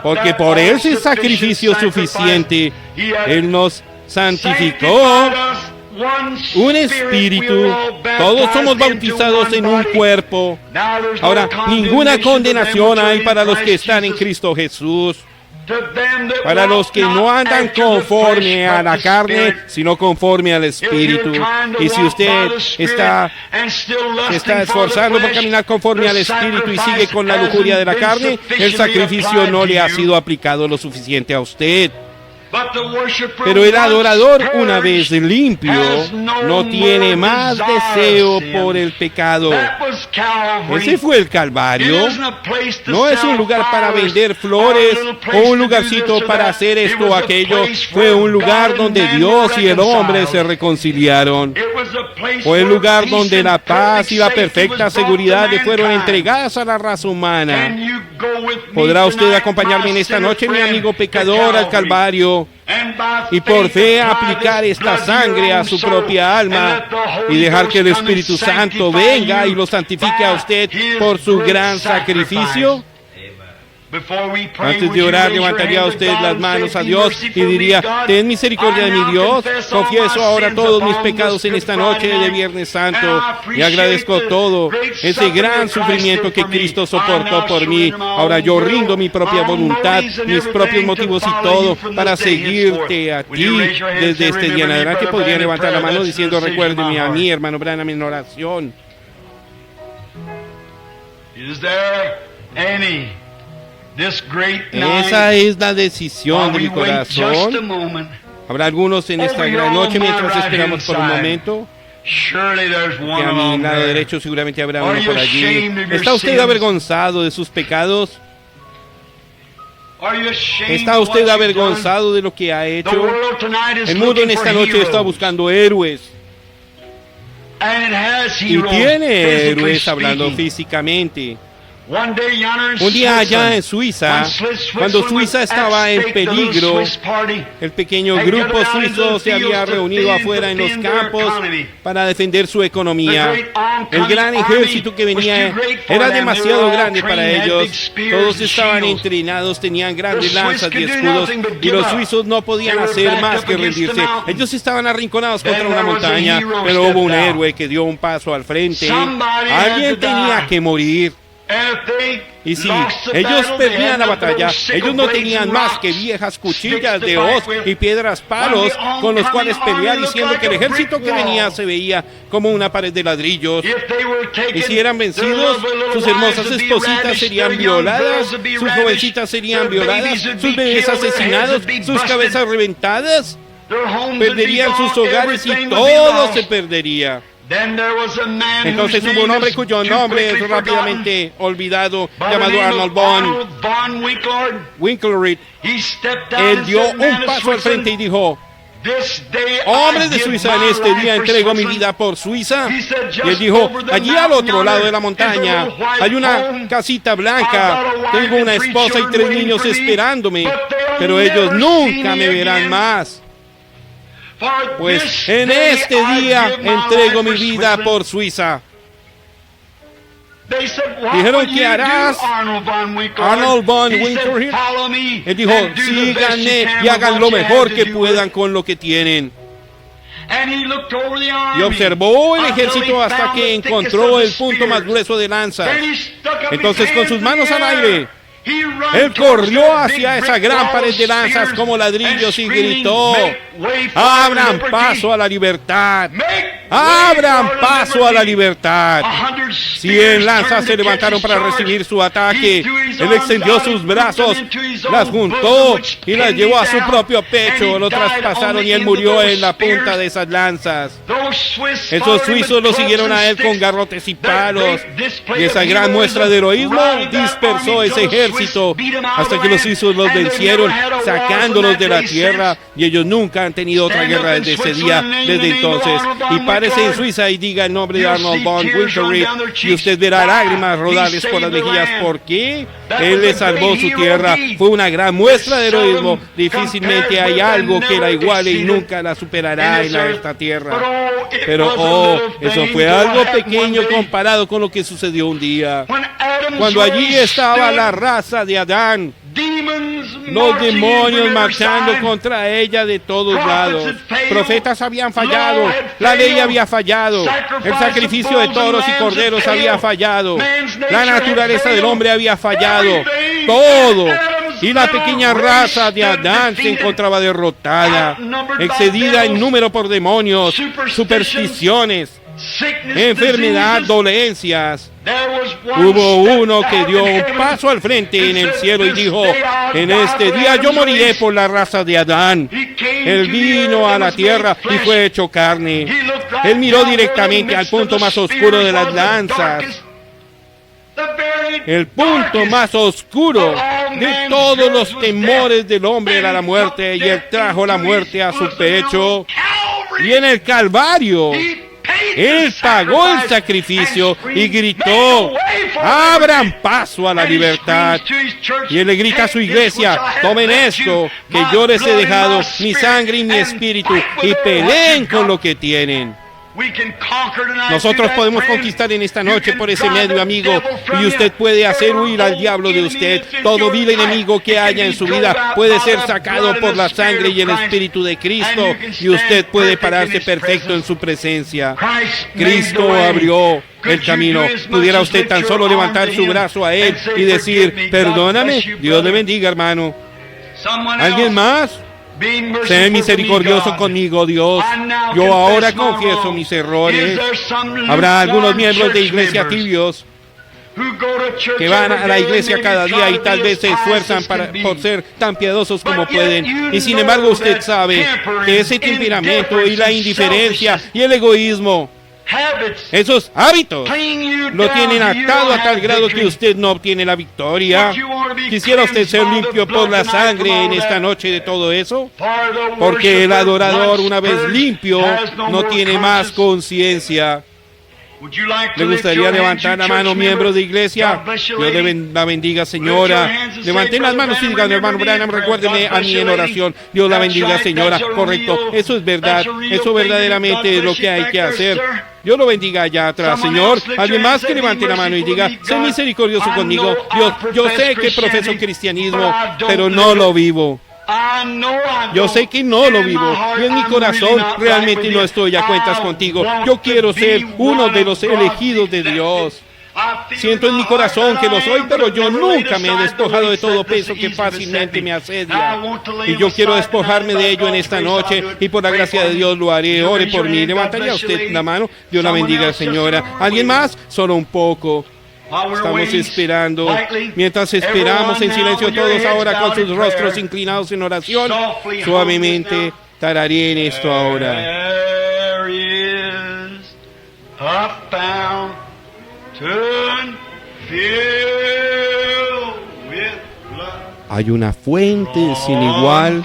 Speaker 1: porque por ese sacrificio suficiente Él nos santificó. Un espíritu, todos somos bautizados en un cuerpo. Ahora, ninguna condenación hay para los que están en Cristo Jesús, para los que no andan conforme a la carne, sino conforme al Espíritu. Y si usted se está esforzando por caminar conforme al Espíritu y sigue con la lujuria de la carne, el sacrificio no le ha sido aplicado lo suficiente a usted. Pero el adorador, una vez limpio, no tiene más deseo por el pecado. Ese fue el Calvario. No es un lugar para vender flores o un lugarcito para hacer esto o aquello. Fue un lugar donde Dios y el hombre se reconciliaron. Fue el lugar donde la paz y la perfecta seguridad le fueron entregadas a la raza humana. ¿Podrá usted acompañarme en esta noche, mi amigo pecador, al Calvario, y por fe aplicar esta sangre a su propia alma y dejar que el Espíritu Santo venga y lo santifique a usted por su gran sacrificio? Antes de orar, levantaría usted las manos a Dios y diría: ten misericordia de mi Dios, confieso ahora todos mis pecados en esta noche de Viernes Santo y agradezco todo ese gran sufrimiento que Cristo soportó por mí. Ahora yo rindo mi propia voluntad, mis propios motivos y todo para seguirte a ti desde este día en adelante. Podría levantar la mano diciendo: recuérdeme a mí, hermano Branham, en oración. Esa es la decisión de mi corazón. Habrá algunos en esta gran noche mientras esperamos por un momento. Que a mi lado derecho seguramente habrá uno por allí. ¿Está usted avergonzado de sus pecados? ¿Está usted avergonzado de lo que ha hecho? El mundo en esta noche está buscando héroes. Y tiene héroes hablando físicamente. Un día allá en Suiza, cuando Suiza estaba en peligro, el pequeño grupo suizo se había reunido afuera en los campos para defender su economía. El gran ejército que venía era demasiado grande para ellos. Todos estaban entrenados, tenían grandes lanzas y escudos, y los suizos no podían hacer más que rendirse. Ellos estaban arrinconados contra una montaña, pero hubo un héroe que dio un paso al frente. Alguien tenía que morir. Y si ellos perdían la batalla, ellos no tenían más que viejas cuchillas de hoz y piedras palos con los cuales pelear, diciendo que el ejército que venía se veía como una pared de ladrillos. Y si eran vencidos, sus hermosas espositas serían violadas, sus jovencitas serían violadas, sus bebés asesinados, sus cabezas reventadas, perderían sus hogares y todo se perdería. Entonces hubo un hombre cuyo nombre es rápidamente olvidado, llamado Arnold von Winkelried. Él dio un paso al frente y dijo: hombres de Suiza, en este día entrego mi vida por Suiza. Y él dijo: allí al otro lado de la montaña hay una casita blanca, tengo una esposa y 3 niños esperándome, pero ellos nunca me verán más. Pues en este día entrego mi vida por Suiza. Dijeron: ¿qué harás, Arnold von Winkelried? Él dijo: síganme y hagan lo mejor que puedan con lo que tienen. Y observó el ejército hasta que encontró el punto más grueso de lanzas. Entonces, con sus manos al aire, él corrió hacia esa gran pared de lanzas como ladrillos y gritó: abran paso a la libertad, abran paso a la libertad. 100 lanzas se levantaron para recibir su ataque. Él extendió sus brazos, las juntó y las llevó a su propio pecho. Lo traspasaron y él murió en la punta de esas lanzas. Esos suizos lo siguieron a él con garrotes y palos. Y esa gran muestra de heroísmo dispersó ese ejército hasta que los suizos los vencieron, sacándolos de la tierra. Y ellos nunca han tenido otra guerra desde ese día, desde entonces. Y párese en Suiza y diga el nombre de Arnold von Winkelried y usted verá lágrimas rodarles por las mejillas. ¿Por qué? Él le salvó su tierra. Fue una gran muestra de heroísmo. Difícilmente hay algo que la iguale y nunca la superará en esta tierra. Pero eso fue algo pequeño comparado con lo que sucedió un día, cuando allí estaba la raza de Adán. Los demonios marchando contra ella de todos lados. Profetas habían fallado, la ley había fallado, el sacrificio de toros y corderos había fallado, la naturaleza del hombre había fallado, todo. Y la pequeña raza de Adán se encontraba derrotada, excedida en número por demonios, supersticiones, enfermedad, dolencias. Hubo uno que dio un paso al frente en el cielo y dijo: en este día yo moriré por la raza de Adán. Él vino a la tierra y fue hecho carne. Él miró directamente al punto más oscuro de las lanzas, el punto más oscuro de todos los temores del hombre era la muerte, y él trajo la muerte a su pecho. Y en el Calvario él pagó el sacrificio y gritó: abran paso a la libertad. Y él le grita a su iglesia: tomen esto, que yo les he dejado mi sangre y mi espíritu, y peleen con lo que tienen. Nosotros podemos conquistar en esta noche por ese medio, amigo, y usted puede hacer huir al diablo de usted. Todo vil enemigo que haya en su vida puede ser sacado por la sangre y el espíritu de Cristo, y usted puede pararse perfecto en su presencia. Cristo abrió el camino. Pudiera usted tan solo levantar su brazo a él y decir: perdóname. Dios le bendiga, hermano. ¿Alguien más? Sé misericordioso conmigo, Dios. Yo ahora confieso mis errores. Habrá algunos miembros de iglesia tibios que van a la iglesia cada día y tal vez se esfuerzan por ser tan piadosos como pueden. Y sin embargo usted sabe que ese temperamento y la indiferencia y el egoísmo, esos hábitos, lo tienen atado a tal grado que usted no obtiene la victoria. ¿Quisiera usted ser limpio por la sangre en esta noche de todo eso? Porque el adorador, una vez limpio, no tiene más conciencia. ¿Le gustaría levantar la mano, miembros de iglesia? Dios la bendiga, señora. Levanten las manos y digan: hermano Branham, recuérdeme a mí en oración. Dios la bendiga, señora. Correcto, eso es verdad. Eso verdaderamente es lo que hay que hacer. Dios lo bendiga allá atrás, Señor. Alguien más que levante la mano y diga: sé misericordioso conmigo. Dios, yo sé que profeso cristianismo, pero no lo vivo. Yo sé que no lo vivo, y en mi corazón realmente no estoy a cuentas contigo. Yo quiero ser uno de los elegidos de Dios. Siento en mi corazón que lo soy, pero yo nunca me he despojado de todo peso que fácilmente me asedia. Y yo quiero despojarme de ello en esta noche, y por la gracia de Dios lo haré. Ore por mí. Levantaría usted la mano. Dios la bendiga, señora. ¿Alguien más? Solo un poco. Estamos esperando. Mientras esperamos en silencio todos ahora con sus rostros inclinados en oración, suavemente tararé en esto ahora. Hay una fuente sin igual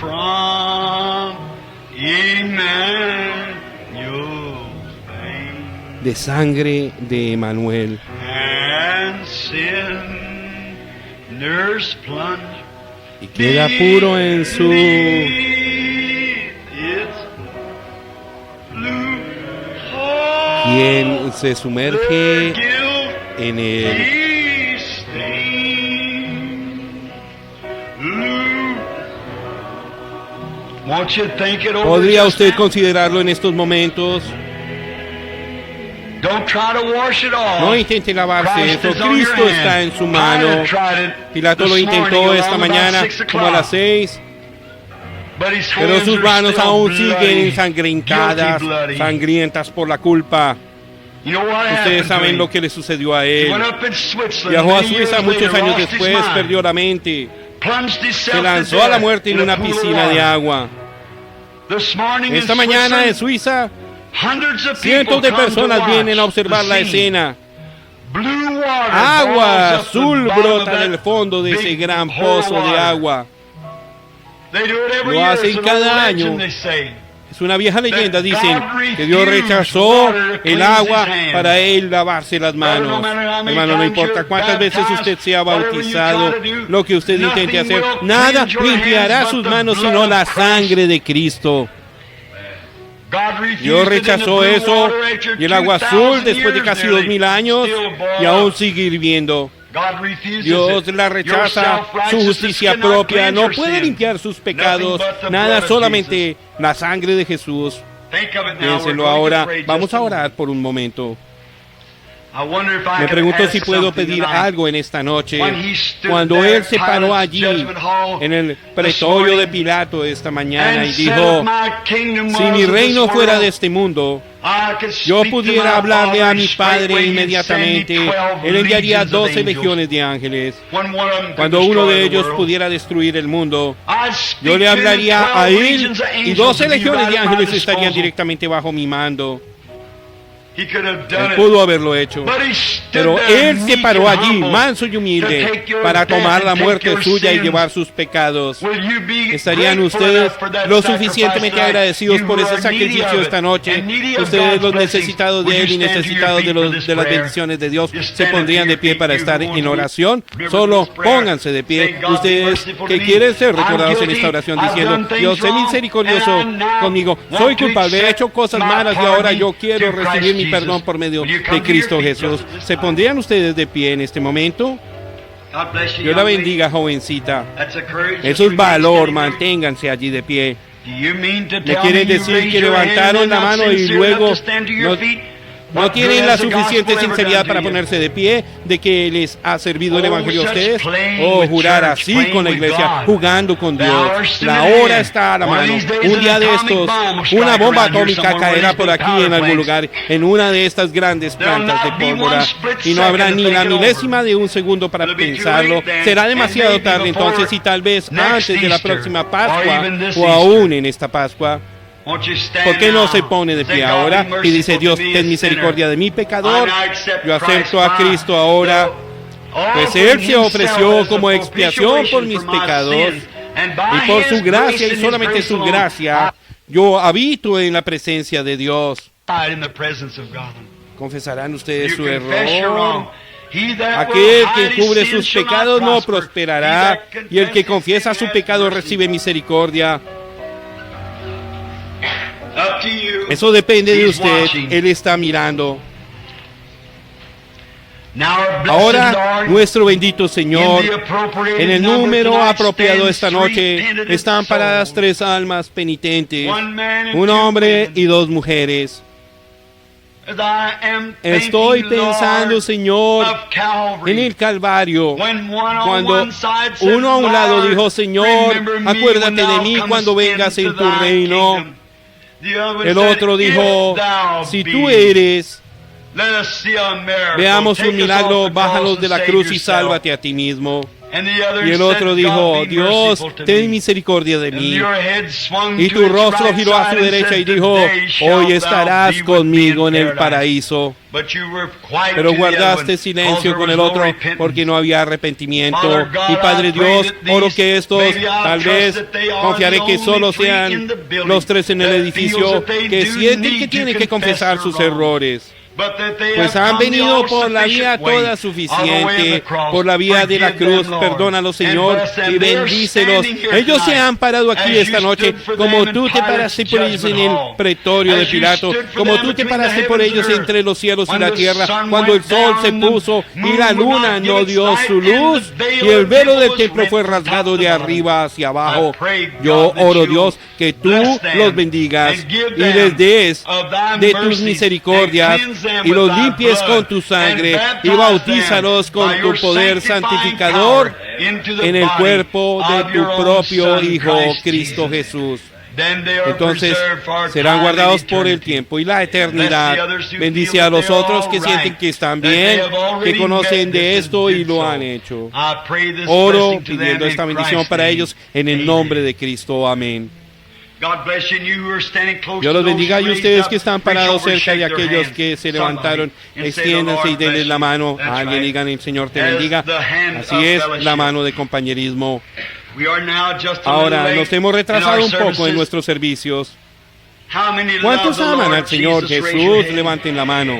Speaker 1: de sangre de Emmanuel. Y queda puro en su quien se sumerge en él. ¿Podría usted considerarlo en estos momentos? No intente lavarse eso. Cristo está en su mano. Pilato lo intentó esta mañana como a las 6. pero sus manos aún siguen ensangrentadas, sangrientas por la culpa. Ustedes saben lo que le sucedió a él. Viajó a Suiza muchos años después, perdió la mente, se lanzó a la muerte en una piscina de agua. Esta mañana en Suiza, cientos de personas vienen a observar la escena. Agua azul brota del fondo de ese gran pozo de agua. Lo hacen cada año. Es una vieja leyenda, dicen, que Dios rechazó el agua para él lavarse las manos. Hermano, no importa cuántas veces usted sea bautizado, lo que usted intente hacer, nada limpiará sus manos sino la sangre de Cristo. Dios rechazó eso y el agua azul después de casi 2000 años y aún sigue hirviendo. Dios la rechaza, su justicia propia no puede limpiar sus pecados, nada, solamente la sangre de Jesús. Piénsenlo ahora, vamos a orar por un momento. Me pregunto si puedo pedir algo en esta noche. Cuando él se paró allí en el pretorio de Pilato esta mañana y dijo, si mi reino fuera de este mundo, yo pudiera hablarle a mi Padre inmediatamente, él enviaría 12 legiones de ángeles. Cuando uno de ellos pudiera destruir el mundo, yo le hablaría a él y 12 legiones de ángeles estarían directamente bajo mi mando. Él pudo haberlo hecho, pero él se paró allí, manso y humilde, para tomar la muerte suya y llevar sus pecados. ¿Estarían ustedes lo suficientemente agradecidos por ese sacrificio esta noche? Ustedes, los necesitados de él y necesitados de las bendiciones de Dios, se pondrían de pie para estar en oración. Solo pónganse de pie. Ustedes que quieren ser recordados en esta oración diciendo, Dios, sé misericordioso conmigo, soy culpable, he hecho cosas malas y ahora yo quiero recibir mi perdón por medio de Cristo Jesús. ¿Se pondrían ustedes de pie en este momento? Dios la bendiga, jovencita. Eso es valor, manténganse allí de pie. ¿Me quieren decir que levantaron la mano y luego no tienen la suficiente sinceridad para ponerse de pie, de que les ha servido el Evangelio a ustedes? O jurar así con la iglesia, jugando con Dios. La hora está a la mano. Un día de estos, una bomba atómica caerá por aquí en algún lugar, en una de estas grandes plantas de pólvora, y no habrá ni la milésima de un segundo para pensarlo. Será demasiado tarde entonces, y tal vez antes de la próxima Pascua, o aún en esta Pascua. ¿Por qué no se pone de pie ahora y dice, Dios, ten misericordia de mi pecador? Yo acepto a Cristo ahora, pues Él se ofreció como expiación por mis pecados, y por su gracia y solamente su gracia, yo habito en la presencia de Dios. ¿Confesarán ustedes su error? Aquel que encubre sus pecados no prosperará, y el que confiesa su pecado recibe misericordia. Eso depende de usted. Él está mirando. Ahora, nuestro bendito Señor, en el número apropiado esta noche, están paradas 3 almas penitentes, un hombre y 2 mujeres. Estoy pensando, Señor, en el Calvario, cuando uno a un lado dijo, Señor, acuérdate de mí cuando vengas en tu reino. El otro dijo, si tú eres, veamos un milagro, bájalos de la cruz y sálvate a ti mismo. Y el otro dijo, Dios, ten misericordia de mí. Y tu rostro giró a su derecha y dijo, hoy estarás conmigo en el paraíso. Pero guardaste silencio con el otro porque no había arrepentimiento. Y Padre Dios, oro que estos, tal vez, confiaré que solo sean los 3 en el edificio, que sienten que tienen que confesar sus errores. Pues han venido por la vía toda suficiente, por la vía de la cruz. Perdónalos, Señor, y bendícelos. Ellos se han parado aquí esta noche, como tú te paraste por ellos en el pretorio de Pilato, como tú te paraste por ellos entre los cielos y la tierra, cuando el sol se puso y la luna no dio su luz y el velo del templo fue rasgado de arriba hacia abajo. Yo oro, Dios, que tú los bendigas y les des de tus misericordias y los limpies con tu sangre y bautízalos con tu poder santificador en el cuerpo de tu propio Hijo, Cristo Jesús. Entonces serán guardados por el tiempo y la eternidad. Bendice a los otros que sienten que están bien, que conocen de esto y lo han hecho. Oro pidiendo esta bendición para ellos en el nombre de Cristo. Amén. Dios los bendiga, y ustedes que están parados cerca de aquellos que se levantaron, extiéndanse y denles la mano a alguien y digan: el Señor te bendiga. Así es, la mano de compañerismo. Ahora nos hemos retrasado un poco en nuestros servicios. ¿Cuántos aman al Señor Jesús? Levanten la mano.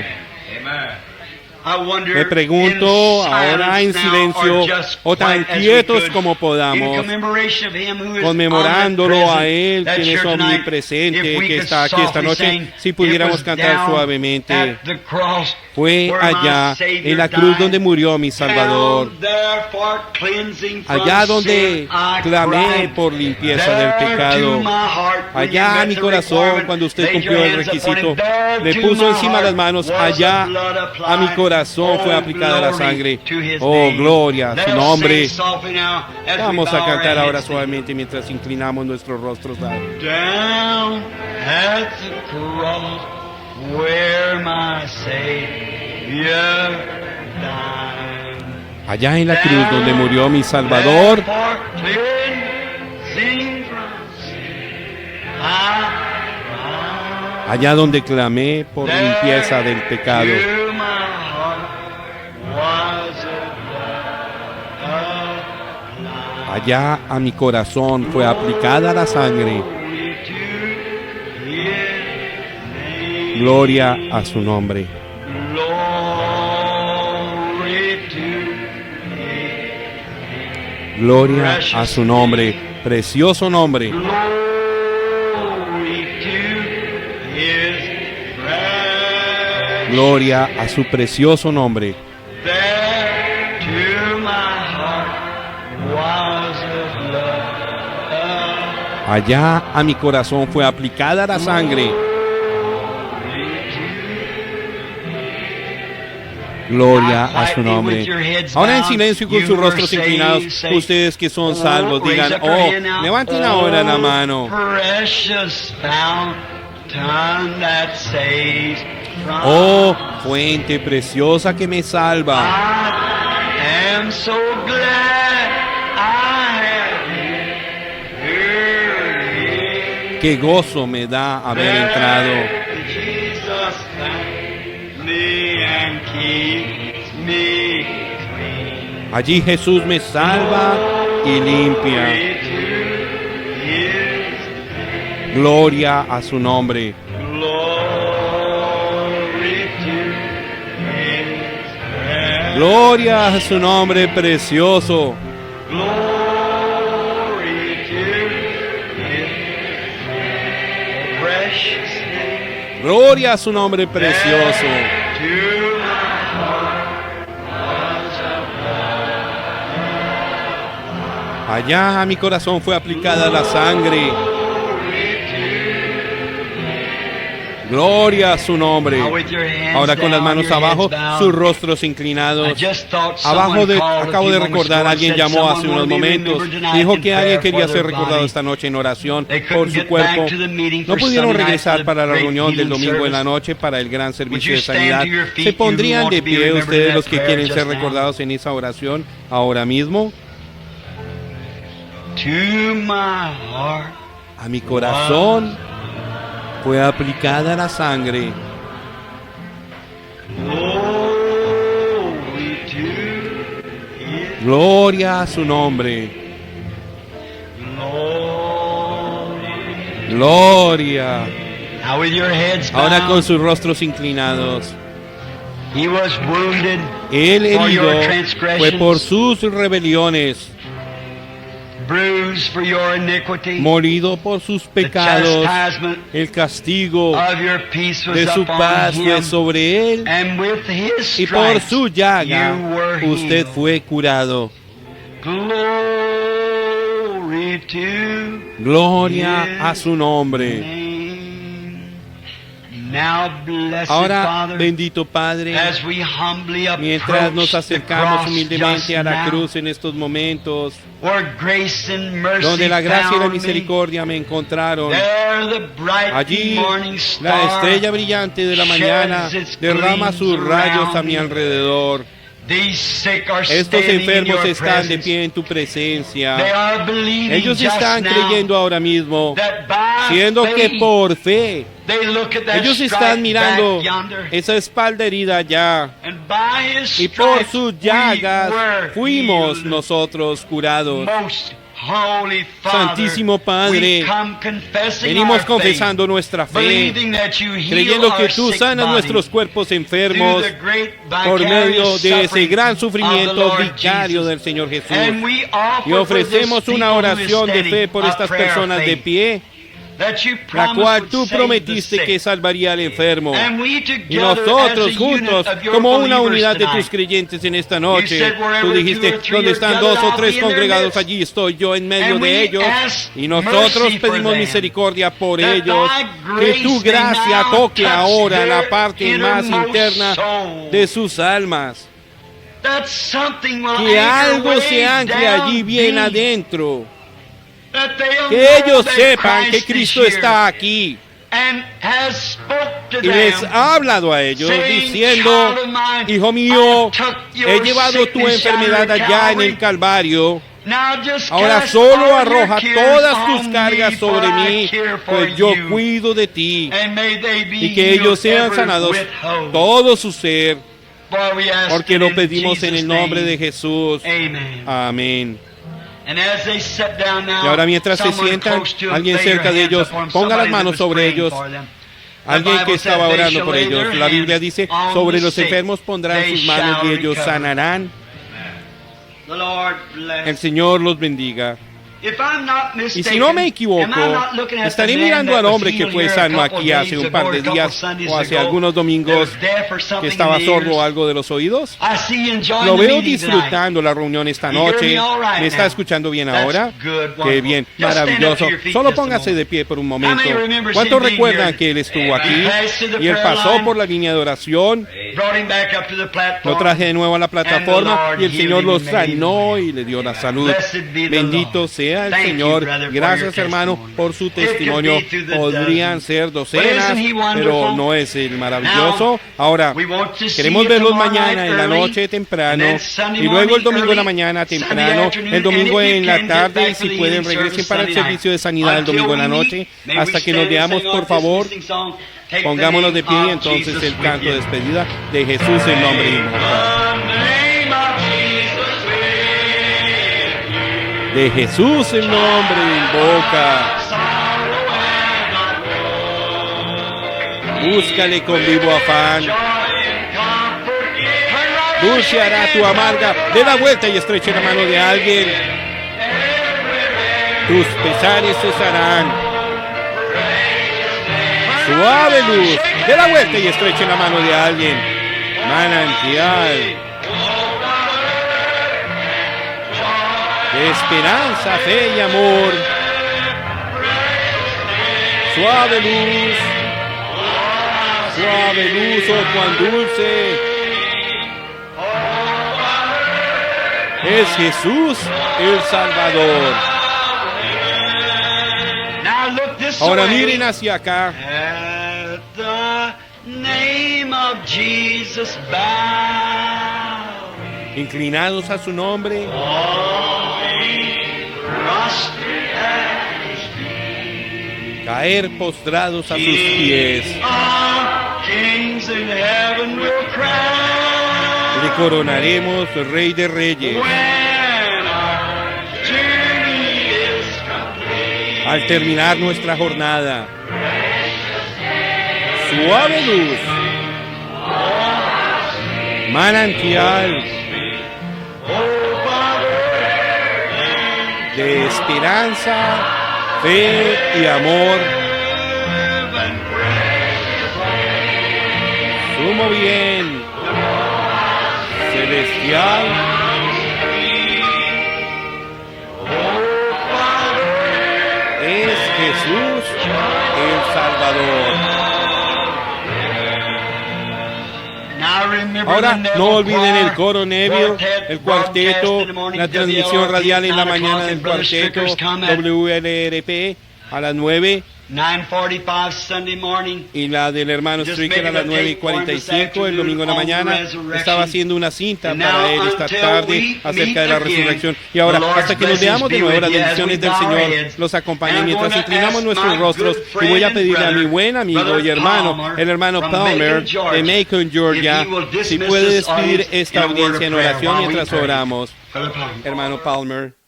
Speaker 1: Me pregunto ahora en silencio o tan quietos como podamos, conmemorándolo a Él, quien es omnipresente, que está aquí esta noche, si pudiéramos cantar suavemente. Fue allá en la cruz donde murió mi Salvador, allá donde clamé por limpieza del pecado, allá a mi corazón, cuando usted cumplió el requisito, le puso encima las manos, allá a mi corazón fue aplicada la sangre. Oh, gloria a su nombre. Vamos a cantar ahora suavemente mientras inclinamos nuestros rostros a Él.
Speaker 2: Down at the cross where my Savior died.
Speaker 1: Allá en la cruz donde murió mi Salvador, allá donde clamé por limpieza del pecado, allá a mi corazón fue aplicada la sangre. Gloria a su nombre. Gloria a su nombre, precioso nombre. Gloria a su precioso nombre. Allá a mi corazón fue aplicada la sangre. Gloria a su nombre. Ahora en silencio y con sus rostros inclinados, ustedes que son salvos, digan: oh, levanten ahora la mano. Oh, fuente preciosa que me salva. Qué gozo me da haber entrado. Allí Jesús me salva y limpia. Gloria a su nombre. Gloria a su nombre precioso. Gloria a su nombre precioso. Allá a mi corazón fue aplicada la sangre. Gloria a su nombre. Ahora con las manos abajo, sus rostros inclinados. Acabo de recordar, alguien llamó hace unos momentos. Dijo que alguien quería ser recordado esta noche en oración por su cuerpo. No pudieron regresar para la reunión del domingo en la noche para el gran servicio de sanidad. ¿Se pondrían de pie ustedes los que quieren ser recordados en esa oración ahora mismo? A mi corazón fue aplicada la sangre. Gloria a su nombre. Gloria. Ahora con sus rostros inclinados. Él herido fue por sus rebeliones, molido por sus pecados. El castigo de su paz fue sobre él, y por su llaga usted fue curado. Gloria a su nombre. Ahora, bendito Padre, mientras nos acercamos humildemente a la cruz en estos momentos, donde la gracia y la misericordia me encontraron, allí la estrella brillante de la mañana derrama sus rayos a mi alrededor. Estos enfermos están de pie en tu presencia. Ellos están creyendo ahora mismo, siendo que por fe ellos están mirando esa espalda herida allá, y por sus llagas fuimos nosotros curados. Santísimo Padre, venimos confesando nuestra fe, creyendo que tú sanas nuestros cuerpos enfermos por medio de ese gran sufrimiento vicario del Señor Jesús. Y ofrecemos una oración de fe por estas personas de pie, la cual tú prometiste que salvaría al enfermo. Y nosotros juntos, como una unidad de tus creyentes en esta noche, tú dijiste, donde están 2 o 3 congregados, allí estoy yo en medio de ellos. Y nosotros pedimos misericordia por ellos, que tu gracia toque ahora la parte más interna de sus almas, que algo se ancle allí bien adentro, que ellos sepan que Cristo está aquí y les ha hablado a ellos diciendo, hijo mío, he llevado tu enfermedad allá en el Calvario, ahora solo arroja todas tus cargas sobre mí, pues yo cuido de ti, y que ellos sean sanados todo su ser, porque lo pedimos en el nombre de Jesús. Amén. Y ahora mientras se sientan, alguien cerca de ellos ponga las manos sobre ellos. Alguien que estaba orando por ellos. La Biblia dice, sobre los enfermos pondrán sus manos y ellos sanarán. El Señor los bendiga. Y si no me equivoco, estaré mirando al hombre que fue sano aquí hace un par de días o hace algunos domingos, que estaba sordo o algo de los oídos. Lo veo disfrutando la reunión esta noche. ¿Me está escuchando bien ahora? Qué bien, maravilloso. Solo póngase de pie por un momento. ¿Cuántos recuerdan que él estuvo aquí y él pasó por la línea de oración? Lo traje de nuevo a la plataforma y el Señor lo sanó y le dio la salud. Bendito sea el Señor. Gracias, hermano, por su testimonio. Podrían ser docenas, pero no es el maravilloso. Ahora, queremos verlos mañana en la noche temprano, y luego el domingo en la mañana temprano, el domingo en la tarde, y si pueden regresen para el servicio de sanidad el domingo en la noche. Hasta que nos veamos, por favor, pongámonos de pie y entonces el canto de despedida de Jesús en nombre inmortal. De Jesús el nombre invoca. Búscale con vivo afán. Dulce hará tu amarga. De la vuelta y estreche la mano de alguien. Tus pesares cesarán. Suave luz. De la vuelta y estreche la mano de alguien. Manantial de esperanza, fe y amor. Suave luz, oh cuán dulce. Es Jesús el Salvador. Ahora miren hacia acá.
Speaker 2: At the name of Jesus bow.
Speaker 1: Inclinados a su nombre. Caer postrados a sus pies. Le coronaremos Rey de Reyes. Al terminar nuestra jornada, suave luz, manantial de esperanza, fe y amor, sumo bien, celestial, es Jesús el Salvador. Ahora no olviden el coro Neville, el cuarteto, la transmisión radial en la mañana del cuarteto, WLRP a las 9.
Speaker 2: 9:45 Sunday morning.
Speaker 1: Y la del hermano Stricker a las 9:45 el domingo en la mañana. Estaba haciendo una cinta para él esta tarde acerca de la resurrección. Y ahora, hasta que nos veamos de nuevo, las bendiciones del Señor los acompañen mientras inclinamos nuestros rostros. Y voy a pedirle a mi buen amigo y hermano, el hermano Palmer de Macon, Georgia, si puede despedir esta audiencia en oración mientras oramos. Hermano Palmer.